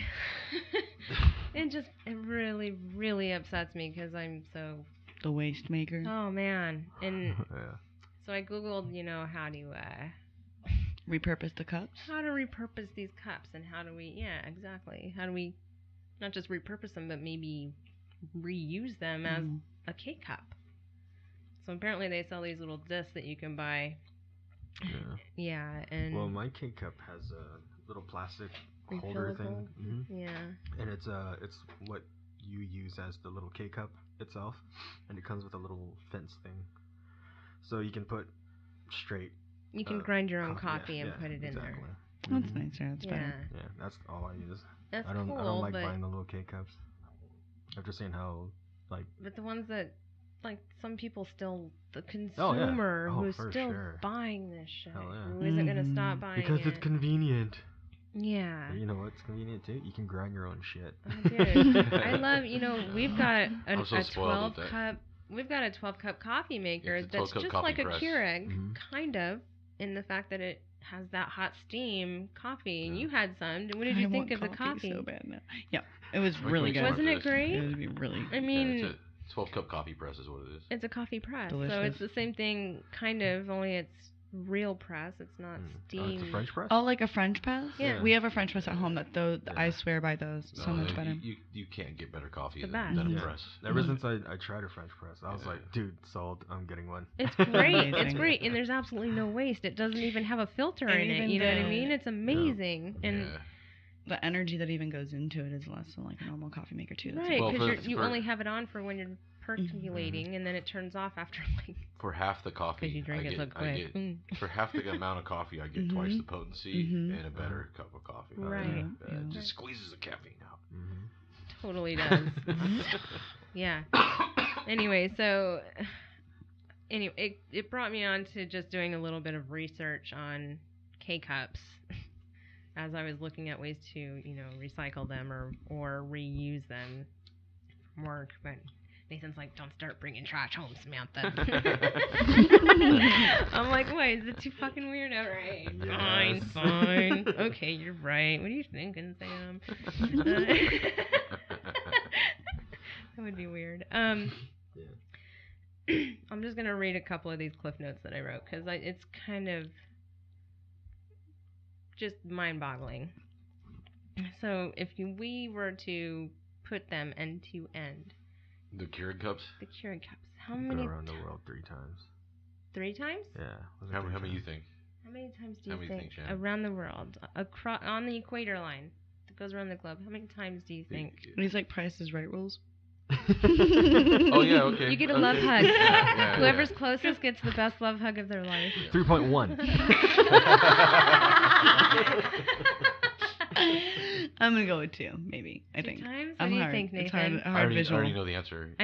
It really, really upsets me because I'm so. The waste maker. Oh man, and Yeah. so I googled, how to Repurpose the cups. repurpose these cups and how do we not just repurpose them but maybe reuse them as a K-cup. So apparently they sell these little discs that you can buy. Yeah, and Well, my K-cup has a little plastic holder refillable. thing. Mm-hmm. Yeah. And it's what you use as the little K-cup itself, and it comes with a little fence thing, so you can put straight. You can grind your own coffee, coffee and put it in there. That's nicer. That's Yeah. better. Yeah, that's all I use. That's I don't cool, like but buying the little K-cups. I've just seen how but the ones that like some people still, the consumer who's still buying this shit, who isn't gonna stop buying because it it's convenient. Yeah. You know what's convenient too? You can grind your own shit. Dude, I love, we've got a 12 cup. We've got a 12-cup coffee maker that's just like a Keurig, kind of, in the fact that it has that hot steam coffee. And you had some. What did you think of the coffee? So bad now. Yeah, it was really good. Wasn't it great? It was really. I mean, it's a 12-cup coffee press is what it is. It's a coffee press, delicious. So it's the same thing, kind of. Only it's real press. It's not steam. It's a French press. Oh, like a French press? Yeah. We have a French press at home. I swear by those. So much better. You can't get better coffee than a press. Ever since I tried a French press, I was like, dude, sold. I'm getting one. It's great. It's great, and there's absolutely no waste. It doesn't even have a filter in it. You know what I mean? It's amazing. Yeah. And the energy that even goes into it is less than like a normal coffee maker too. Right, because you only have it on for when you're percolating, and then it turns off after like. For half the coffee, you drink it so quick. For half the amount of coffee, I get twice the potency and a better cup of coffee. Right. It just squeezes the caffeine out. Totally does. Yeah. Anyway, it brought me on to just doing a little bit of research on K-cups as I was looking at ways to, recycle them or reuse them for work, but Nathan's like, don't start bringing trash home, Samantha. I'm like, what? Is it too fucking weird? All right. Yes. Fine. Okay, you're right. What are you thinking, Sam? That would be weird. I'm just going to read a couple of these cliff notes that I wrote because it's kind of just mind-boggling. So if we were to put them end to end, the Keurig cups? The Keurig cups. How many? Go around the world 3 times. 3 times? Yeah. How many you think? How many times do you think? Shannon? Around the world. On the equator line that goes around the globe. How many times do you think? These like Price is Right rules. Oh, yeah, okay. You get a love hug. Whoever's closest gets the best love hug of their life. 3.1. I'm going to go with 2, maybe. I think. 2 times? What do you think, Nathan? It's hard visual. I already know the answer.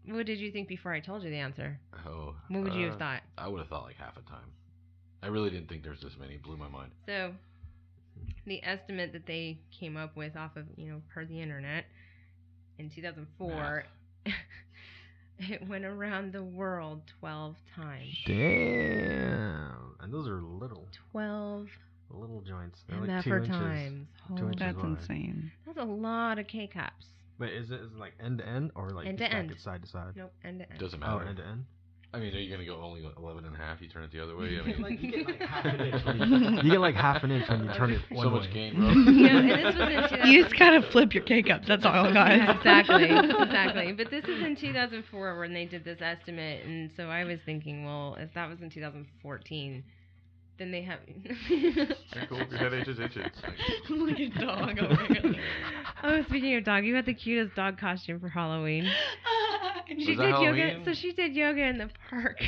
What did you think before I told you the answer? Oh. What would you have thought? I would have thought like half a time. I really didn't think there's this many. It blew my mind. So, the estimate that they came up with off of, per the internet, in 2004, it went around the world 12 times. Damn. And those are little. 12 little joints. They're like 2 inches. That's insane. That's a lot of K-cups. Wait, is it like end to end or like end you to end? It side to side? Nope, end to end. Doesn't matter. Oh, end to end. I mean, are you gonna go only 11 and a half? You turn it the other way. I mean, like, you get like half an inch. You get like half an inch when you turn it one way. So much gain, bro. And this was in 2000. You just gotta flip your K-cups. That's all, guys. Yeah, exactly. But this is in 2004 when they did this estimate, and so I was thinking, well, if that was in 2014. Then they have. Cool. Your head itches. I'm like a dog. Oh my god. Oh, speaking of dog, you had the cutest dog costume for Halloween. She did yoga. So she did yoga in the park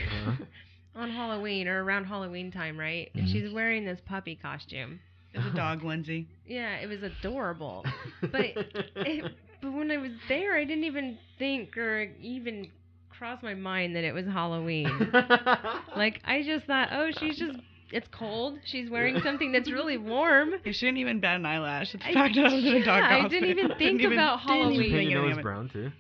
on Halloween or around Halloween time, right? And she's wearing this puppy costume. It's a dog onesie. Yeah, it was adorable. But when I was there, I didn't even think or even cross my mind that it was Halloween. Like I just thought, oh, it's cold. She's wearing something that's really warm. You shouldn't even bat an eyelash. It's the fact that I was in a dog costume. I didn't even think about Halloween. Did you paint your nose brown too?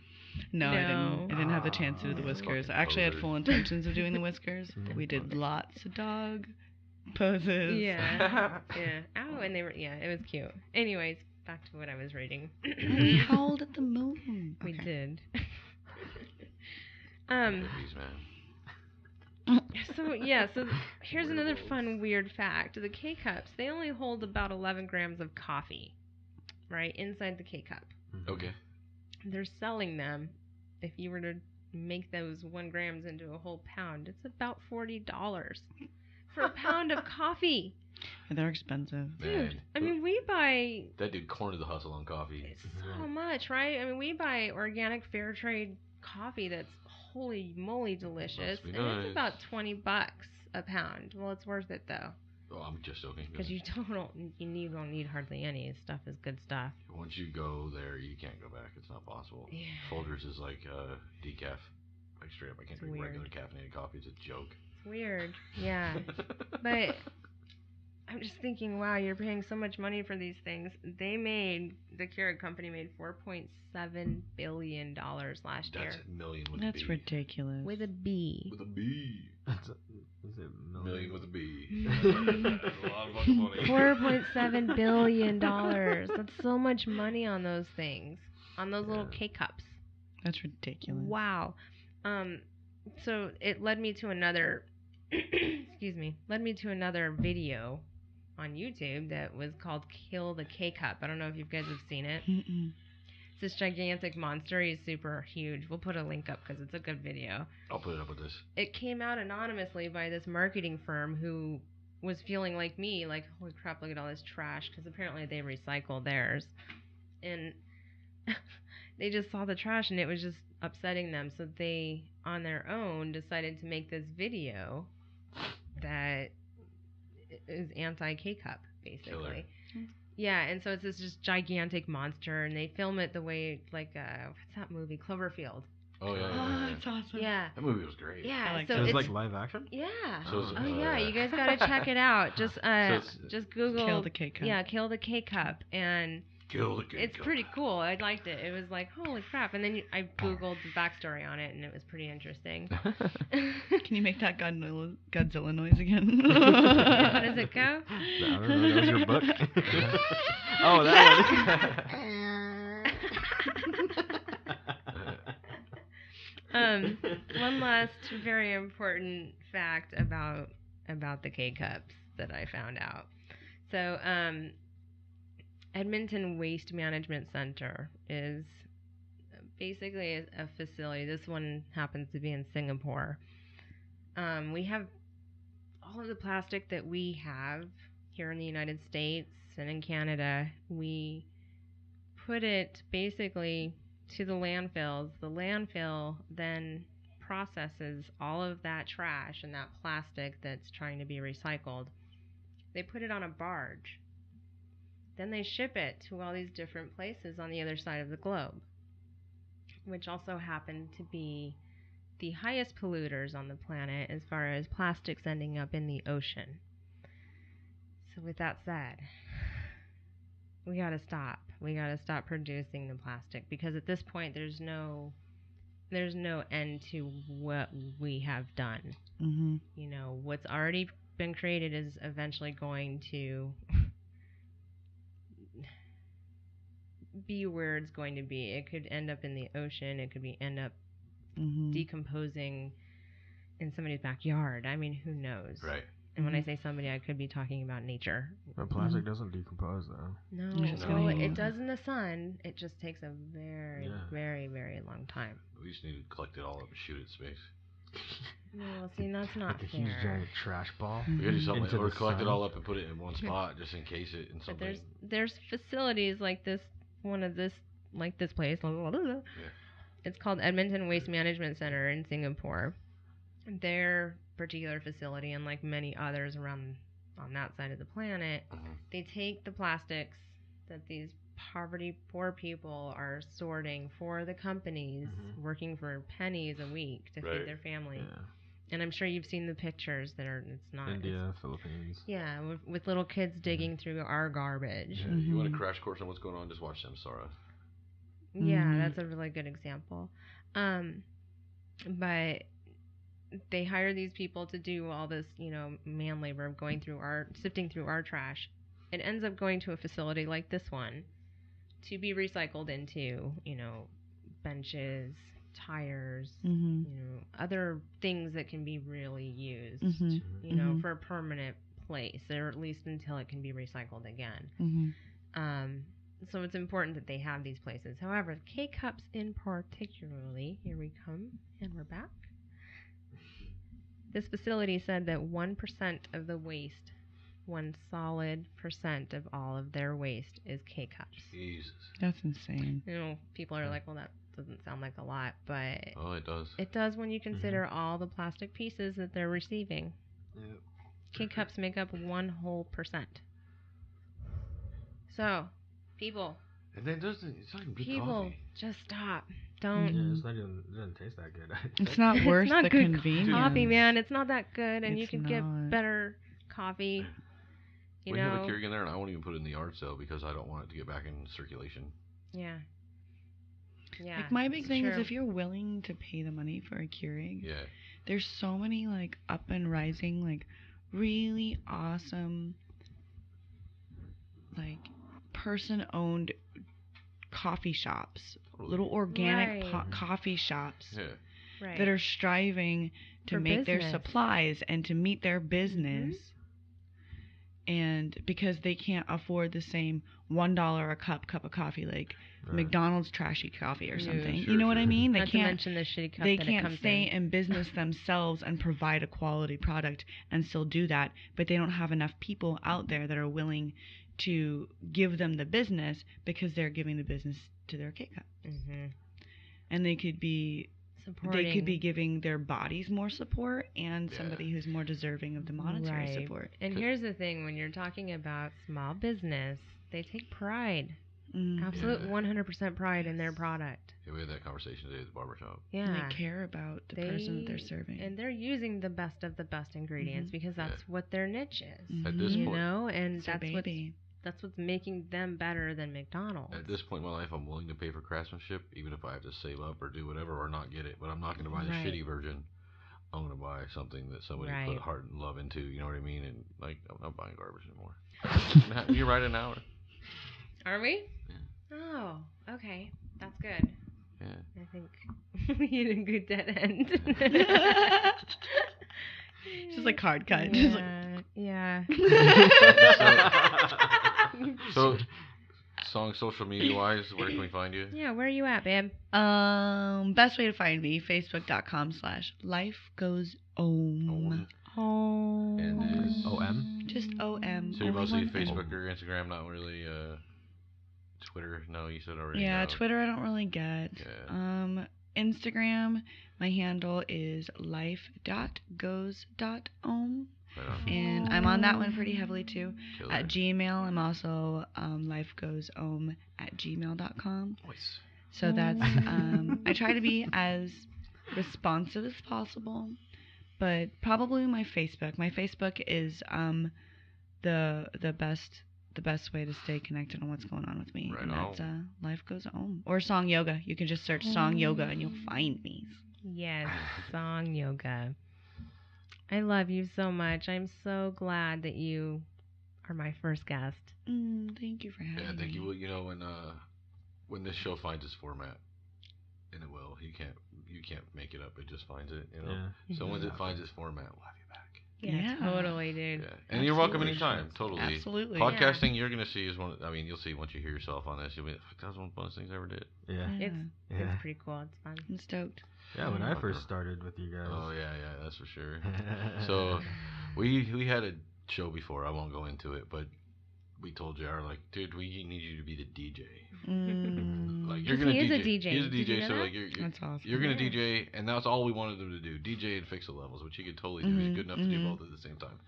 No, I didn't. I didn't have the chance to do the whiskers. I actually had full intentions of doing the whiskers. We did lots of dog poses. Yeah. Oh, and it was cute. Anyways, back to what I was reading. We howled at the moon. We did. Please, man. So here's another fun, weird fact. The K-cups, they only hold about 11 grams of coffee, right, inside the K-cup. Okay. They're selling them, if you were to make those 1 grams into a whole pound, it's about $40 for a pound of coffee. Yeah, they're expensive. Dude, I mean, we buy... That dude cornered the hustle on coffee. So much, right? I mean, we buy organic fair trade coffee that's holy moly delicious, and it's about $20 a pound. Well, it's worth it though. Oh, I'm just joking. Because you don't need hardly any. This stuff is good stuff. Once you go there, you can't go back. It's not possible. Yeah. Folgers is like decaf Like straight up, I can't It's drink weird. regular caffeinated coffee. It's a joke. It's weird. Yeah. But I'm just thinking, wow, you're paying so much money for these things. The Keurig company made $4.7 billion last year. That's a million with a That's B. ridiculous. With a B. With a B. Is it Million with a B. That's a lot of fucking money. $4.7 billion. That's so much money on those things. On those little K-cups. That's ridiculous. Wow. So it led me to another video on YouTube that was called Kill the K-Cup. I don't know if you guys have seen it. Mm-mm. It's this gigantic monster. He's super huge. We'll put a link up because it's a good video. I'll put it up with this. It came out anonymously by this marketing firm who was feeling like me, like, holy crap, look at all this trash, because apparently they recycle theirs. And they just saw the trash and it was just upsetting them. So they, on their own, decided to make this video that is anti-K-cup, basically. Killer. Yeah, and so it's this just gigantic monster, and they film it the way, like, what's that movie? Cloverfield. Oh, yeah. Oh, that's awesome. Yeah. That movie was great. Yeah, I like so that. It's it's like live action? yeah. So Oh yeah, you guys gotta check it out. Just just Google Kill the K-Cup. Yeah, Kill the K-Cup, and Kill the K-Cup. it's pretty cool. I liked it. It was like, holy crap. And then I Googled the backstory on it, and it was pretty interesting. Can you make that Godzilla noise again? How does it go? I don't know. That was your book? Oh, that one. One last very important fact about the K-Cups that I found out. So, Edmonton Waste Management Center is basically a facility. This one happens to be in Singapore. We have all of the plastic that we have here in the United States and in Canada. We put it basically to the landfills. The landfill then processes all of that trash and that plastic that's trying to be recycled. They put it on a barge. Then they ship it to all these different places on the other side of the globe, which also happen to be the highest polluters on the planet as far as plastics ending up in the ocean. So with that said, we gotta stop. We gotta stop producing the plastic, because at this point there's no end to what we have done. Mm-hmm. You know, what's already been created is eventually going to be where it's going to be. It could end up in the ocean. It could end up decomposing in somebody's backyard. I mean, who knows? Right. And when I say somebody, I could be talking about nature. But plastic doesn't decompose, though. No, No. well, it does in the sun. It just takes a very, Yeah. very, very long time. We just need to collect it all up and shoot it in space. Well, see, that's not Like a fair. huge giant trash ball. We gotta do something, Into or the collect it sun. all up and put it in one spot, just in case it in But something. there's facilities like this, like this place. Yeah. It's called Edmonton Waste Management Center in Singapore. Their particular facility, and like many others around on that side of the planet, they take the plastics that these poor people are sorting for the companies working for pennies a week to feed their family. Yeah. And I'm sure you've seen the pictures that are, it's not... India, Philippines. Yeah, with little kids digging through our garbage. Yeah, you want a crash course on what's going on? Just watch them, Sarah. Yeah, that's a really good example. But they hire these people to do all this, man labor of sifting through our trash. It ends up going to a facility like this one to be recycled into, benches, tires, other things that can be really used, for a permanent place, or at least until it can be recycled again. So it's important that they have these places. However, K-Cups in particularly, here we come, and we're back. This facility said that 1% of the waste, 1 solid percent of all of their waste is K-Cups. Jesus. That's insane. People are like, well, that doesn't sound like a lot, but... Oh, it does. It does when you consider all the plastic pieces that they're receiving. Yep. K-Cups make up 1 whole percent. So, people... And then it's not even good People, coffee. just stop. Don't. Yeah, it's not even, it doesn't taste that good. It's not worth It's not the good convenience. coffee, man. It's not that good, and you It's can get not. better coffee. You We know. have a Keurig in there, and I won't even put it in the yard sale because I don't want it to get back in circulation. Yeah. Yeah. Like my big it's thing is true. if you're willing to pay the money for a Keurig, Yeah. there's so many like up and rising, like really awesome, like person-owned coffee shops, little organic Right. coffee shops Yeah. right. that are striving to For make their business. supplies and to meet their business. And because they can't afford the same $1 a cup of coffee, like Right. McDonald's trashy coffee or Yeah, something. sure, you know what sure. I mean? They Not to can't. mention the shitty cup They that it can't comes stay in. in business themselves and provide a quality product and still do that, but they don't have enough people out there that are willing to give them the business because they're giving the business to their K-Cup. Mm-hmm. And they could be Supporting. giving their bodies more support and Yeah. somebody who's more deserving of the monetary Right. support. And here's the thing: when you're talking about small business, they take pride, absolute Yeah. 100% pride in their product. Yeah, we had that conversation today at the barbershop. Yeah. And they care about the person that they're serving. And they're using the best of the best ingredients because that's Yeah. what their niche is. At this You point, know, and It's their baby. that's what's making them better than McDonald's. At this point in my life, I'm willing to pay for craftsmanship, even if I have to save up or do whatever or not get it. But I'm not going to buy the Right. shitty version. I'm going to buy something that somebody Right. put heart and love into. You know what I mean? And like, I'm not buying garbage anymore. You're right, an hour. Are we? Yeah. Oh, okay. That's good. Yeah. I think we hit a good dead end. Just like hard cut. Just like, Yeah. So, song social media wise, where can we find you? Yeah, where are you at, babe? best way to find me, facebook.com/lifegoesOM. Oh. And is OM? Just OM. so you're only mostly one M. Facebook or Instagram, not really Twitter. No, you said already. Yeah, no. Twitter I don't really get. Yeah. Instagram, my handle is life.goes.om. Right on. And I'm on that one pretty heavily too. Killer. At Gmail, I'm also lifegoesom@gmail.com. Nice. So that's I try to be as responsive as possible, but probably my Facebook. My Facebook is the best way to stay connected on what's going on with me, Right and on. that's Life Goes Om or Song Yoga. You can just search Song Yoga and you'll find me. Yes, song yoga. I love you so much. I'm so glad that you are my first guest. Thank you for having Yeah, I think me. you will. You know, when this show finds its format, and it will, you can't make it up. It just finds it. You know. Yeah. So once it finds its format, we'll have you back. Yeah, Yeah. totally, dude. Yeah, and you're welcome Absolutely. anytime. Totally. Absolutely. Podcasting, you're gonna see is one. I mean, you'll see once you hear yourself on this. You'll be like, "Fuck, that was one of the funnest things I ever did." Yeah. It's Yeah. pretty cool. It's fun. I'm stoked. Yeah, when I first started with you guys. Oh yeah, that's for sure. So we had a show before. I won't go into it, but we told JR like, dude, we need you to be the DJ. Like you're 'Cause gonna he is DJ. a DJ. He's a Did you DJ, know so that? like you're That's awesome. you're gonna Yeah. DJ, and that's all we wanted him to do. DJ and fix the levels, which he could totally do. He's good enough to do both at the same time.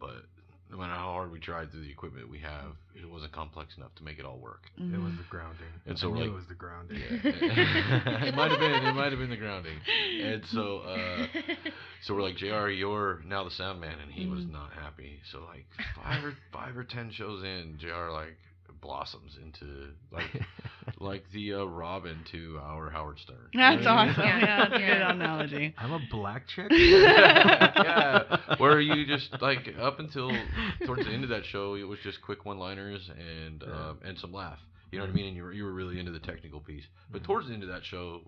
But no matter how hard we tried through the equipment we have, it wasn't complex enough to make it all work. It was the grounding. And so I we're knew like- it was the grounding. It might have been the grounding. And so we're like, JR, you're now the sound man, and he was not happy. So like 5 or 10 shows in, JR like blossoms into like the Robin to our Howard Stern. That's You know what I mean? awesome. Yeah, that's a good Yeah. analogy. I'm a black chick? Yeah, where you just like up until towards the end of that show, it was just quick one-liners and some laugh. You know what I mean? And you were really into the technical piece. But towards the end of that show,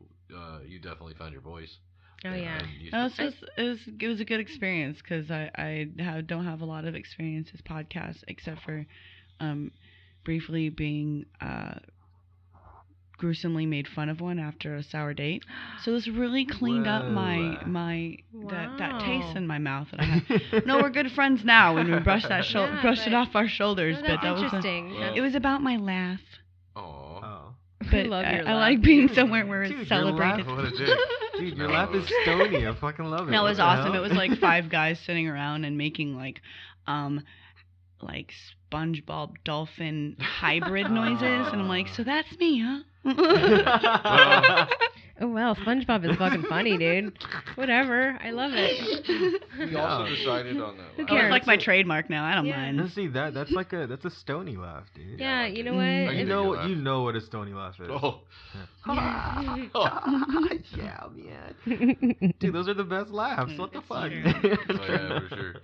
you definitely found your voice. Oh, yeah. And you- No, it was a good experience because I don't have a lot of experience with podcasts except for briefly being gruesomely made fun of one after a sour date. So this really cleaned up my that taste in my mouth that I had. No, we're good friends now, and we brushed that Yeah, brushed it but- off our shoulders. Oh, but that's that was interesting. Well, it was about my laugh. Aw. Oh. But love your I laugh. like being somewhere where Dude, it's your celebrated. laugh- What a dick. Dude, your No. laugh is stony. I fucking love it. No, it What was the awesome. hell? It was like 5 guys sitting around and making like SpongeBob dolphin hybrid noises, and I'm like, so that's me, huh? Well, Oh well, SpongeBob is fucking funny, dude. Whatever, I love it. We also decided on that. Who Oh, cares? it's like my trademark now. I don't Yeah. mind. Let's see that's a stony laugh, dude. Yeah, I like you it. know what? I You can know dig your you know what a stony laugh is. Oh, Yeah, man. Dude, those are the best laughs. What the It's fuck? true. oh yeah, for sure.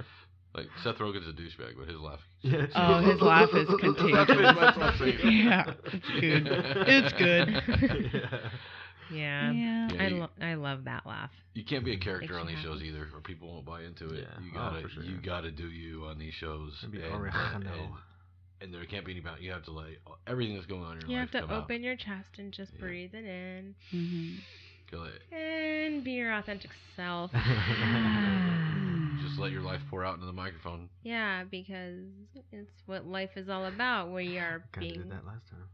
Like Seth Rogen's a douchebag, but his laugh. Yeah, Oh, his laugh is contagious. That's what I'm saying. Yeah, it's good. It's good. Yeah. Yeah. Yeah. I love that laugh. You can't be a character Makes on you these shows happy. either, or people won't buy into it. Yeah. You Oh, gotta, for sure. you gotta do you on these shows. Maybe and oregano. there can't be any bound. You have to like everything that's going on in your You life have to come out. open your chest and just Yeah. breathe it in Mm-hmm. Go ahead. and be your authentic self. Just let your life pour out into the microphone. Yeah, because it's what life is all about. We are Kinda being did that last time.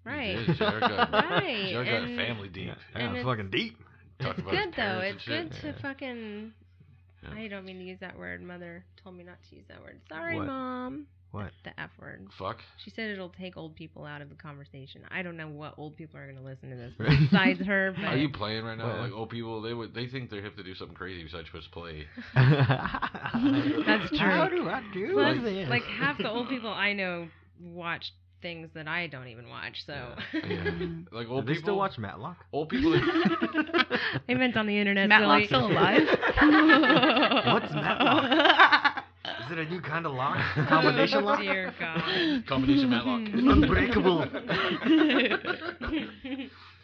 right. You did. Jared got, Right, Jared got and- family deep. Yeah, And it's- fucking deep. Talked It's about his good though. parents It's and good shit. to fucking. Yeah. I don't mean to use that word. Mother told me not to use that word. Sorry, What? Mom. What? The F word. Fuck. She said it'll take old people out of the conversation. I don't know what old people are going to listen to this besides her. But Are you playing right now? What? Like old people, they think they have to do something crazy besides push play. That's true. How do I do Plus, this? like half the old people I know watch things that I don't even watch. So Yeah. Like Do old they people. still watch Matlock? Old people. they meant on the internet. Matlock Silly. still alive? What's Matlock? Is it a new kind of lock? Combination lock? Dear God. Combination Matlock. Unbreakable.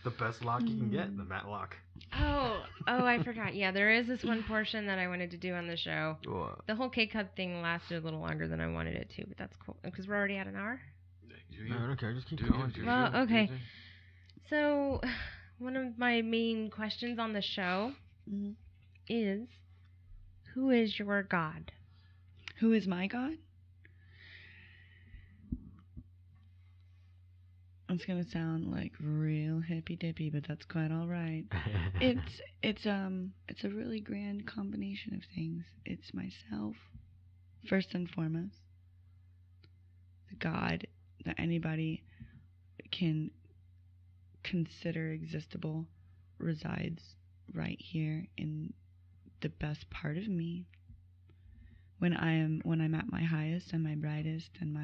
The best lock you can get, the Matlock. Oh, I forgot. Yeah, there is this one portion that I wanted to do on the show. What? The whole K-Cup thing lasted a little longer than I wanted it to, but that's cool because we're already at an hour. No, I don't care. Just keep Do going. you- dude. Well, do you- okay. do you- So, one of my main questions on the show Mhm. is, who is your God? Who is my God? It's gonna sound like real hippy dippy, but that's quite all right. It's a really grand combination of things. It's myself, first and foremost. The God that anybody can consider existable resides right here in the best part of me. When I'm at my highest and my brightest and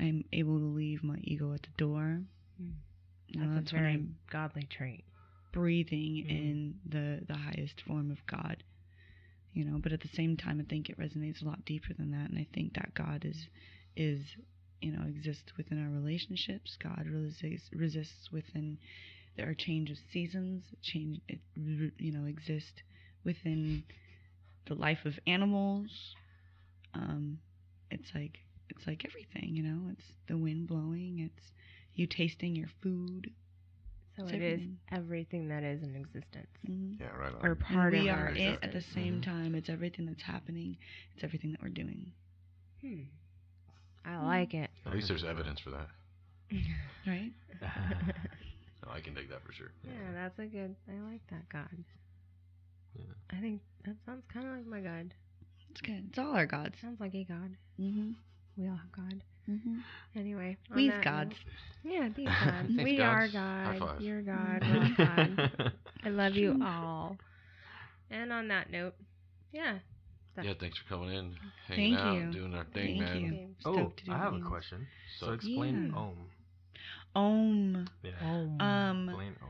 I'm able to leave my ego at the door. That's a when very I'm godly trait. breathing in the highest form of God. But at the same time, I think it resonates a lot deeper than that, and I think that God is exists within our relationships. God resists within our change of seasons. Exist within the life of animals. It's like everything. It's the wind blowing. It's you tasting your food. So It's it is everything. everything that is in existence. Mm-hmm. Yeah, right on. Or And part we of are our it existence. at the same time. It's everything that's happening. It's everything that we're doing. I like it. At least there's evidence for that. Right? No, I can dig that for sure. Yeah, that's a good. I like that God. Yeah. I think that sounds kind of like my God. It's good. It's all our gods. Sounds like a God. Mm-hmm. We all have God. Mm-hmm. Anyway, on We's that gods. note- yeah, these gods. Thanks, We gods. are High God. five. You're God. We're God. I love you all. And on that note, yeah. Yeah, thanks for coming in, hanging Thank out, you. doing our thing, Thank man. you. Oh, Stoked to do I have a things. question. So So- explain Yeah. Om. Om. Yeah. Um. Explain Om.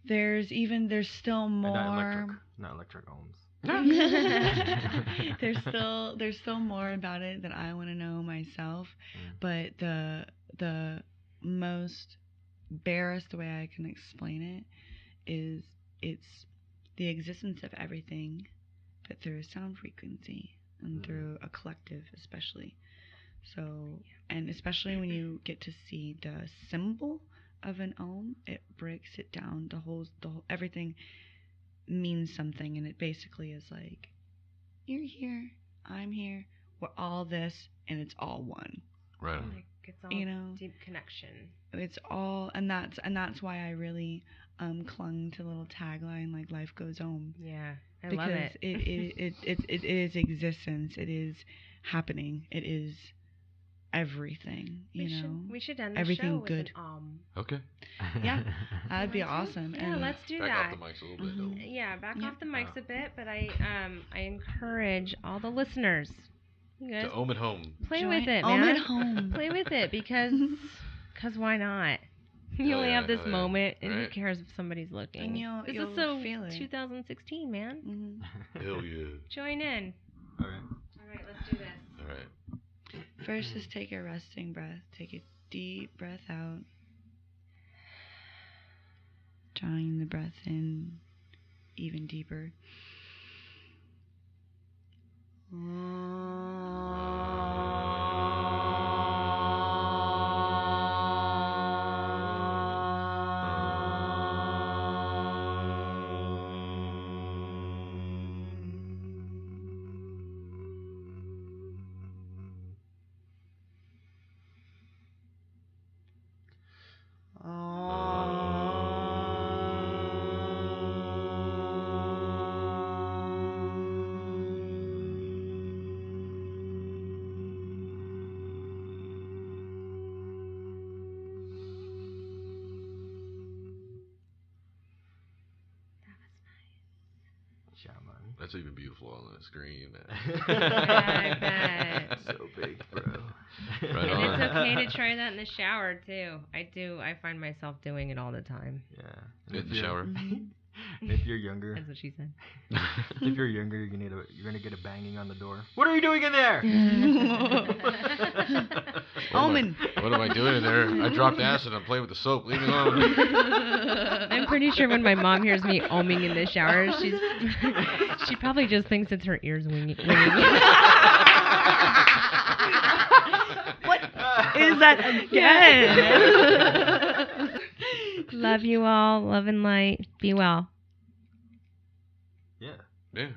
There's still And more. Not electric ohms. there's still more about it that I want to know myself, but the most barest way I can explain it is it's the existence of everything, but through a sound frequency and through a collective, especially. So, and especially when you get to see the symbol of an ohm, it breaks it down. The whole everything means something, and it basically is like, you're here, I'm here, we're all this, and it's all one. Right on. Like it's all deep connection. It's all, and that's why I really clung to the little tagline like life goes home. Yeah, I Because love it. it is existence. It is happening. It is everything. We should end the everything show good. With Okay. Yeah, that'd be awesome. Yeah, And let's do Back that. off the mics a little bit, though. Yeah, back Yep. off the mics a bit, but I encourage all the listeners, you guys, To ohm at home. play with it, man. Ohm at home. Play with it because why not? You only have this moment, and who cares if somebody's looking? And this you'll is so feel it. 2016, man. Mm-hmm. Hell yeah. Join in. All right. All right, let's do this. All right. First, just take a resting breath. Take a deep breath out. Drawing the breath in even deeper. Shaman. That's even beautiful on the screen. I bet. So big, bro. Right And on. it's okay to try that in the shower too. I find myself doing it all the time. Yeah. In the shower. And if you're younger, That's what she said. if you're younger, you're gonna get a banging on the door. What are you doing in there? Omen. What am I doing in there? I dropped acid. I'm playing with the soap. Leave me alone. I'm pretty sure when my mom hears me oming in the shower, she probably just thinks it's her ears winging. What is that again? Love you all. Love and light. Be well. Yeah. Yeah.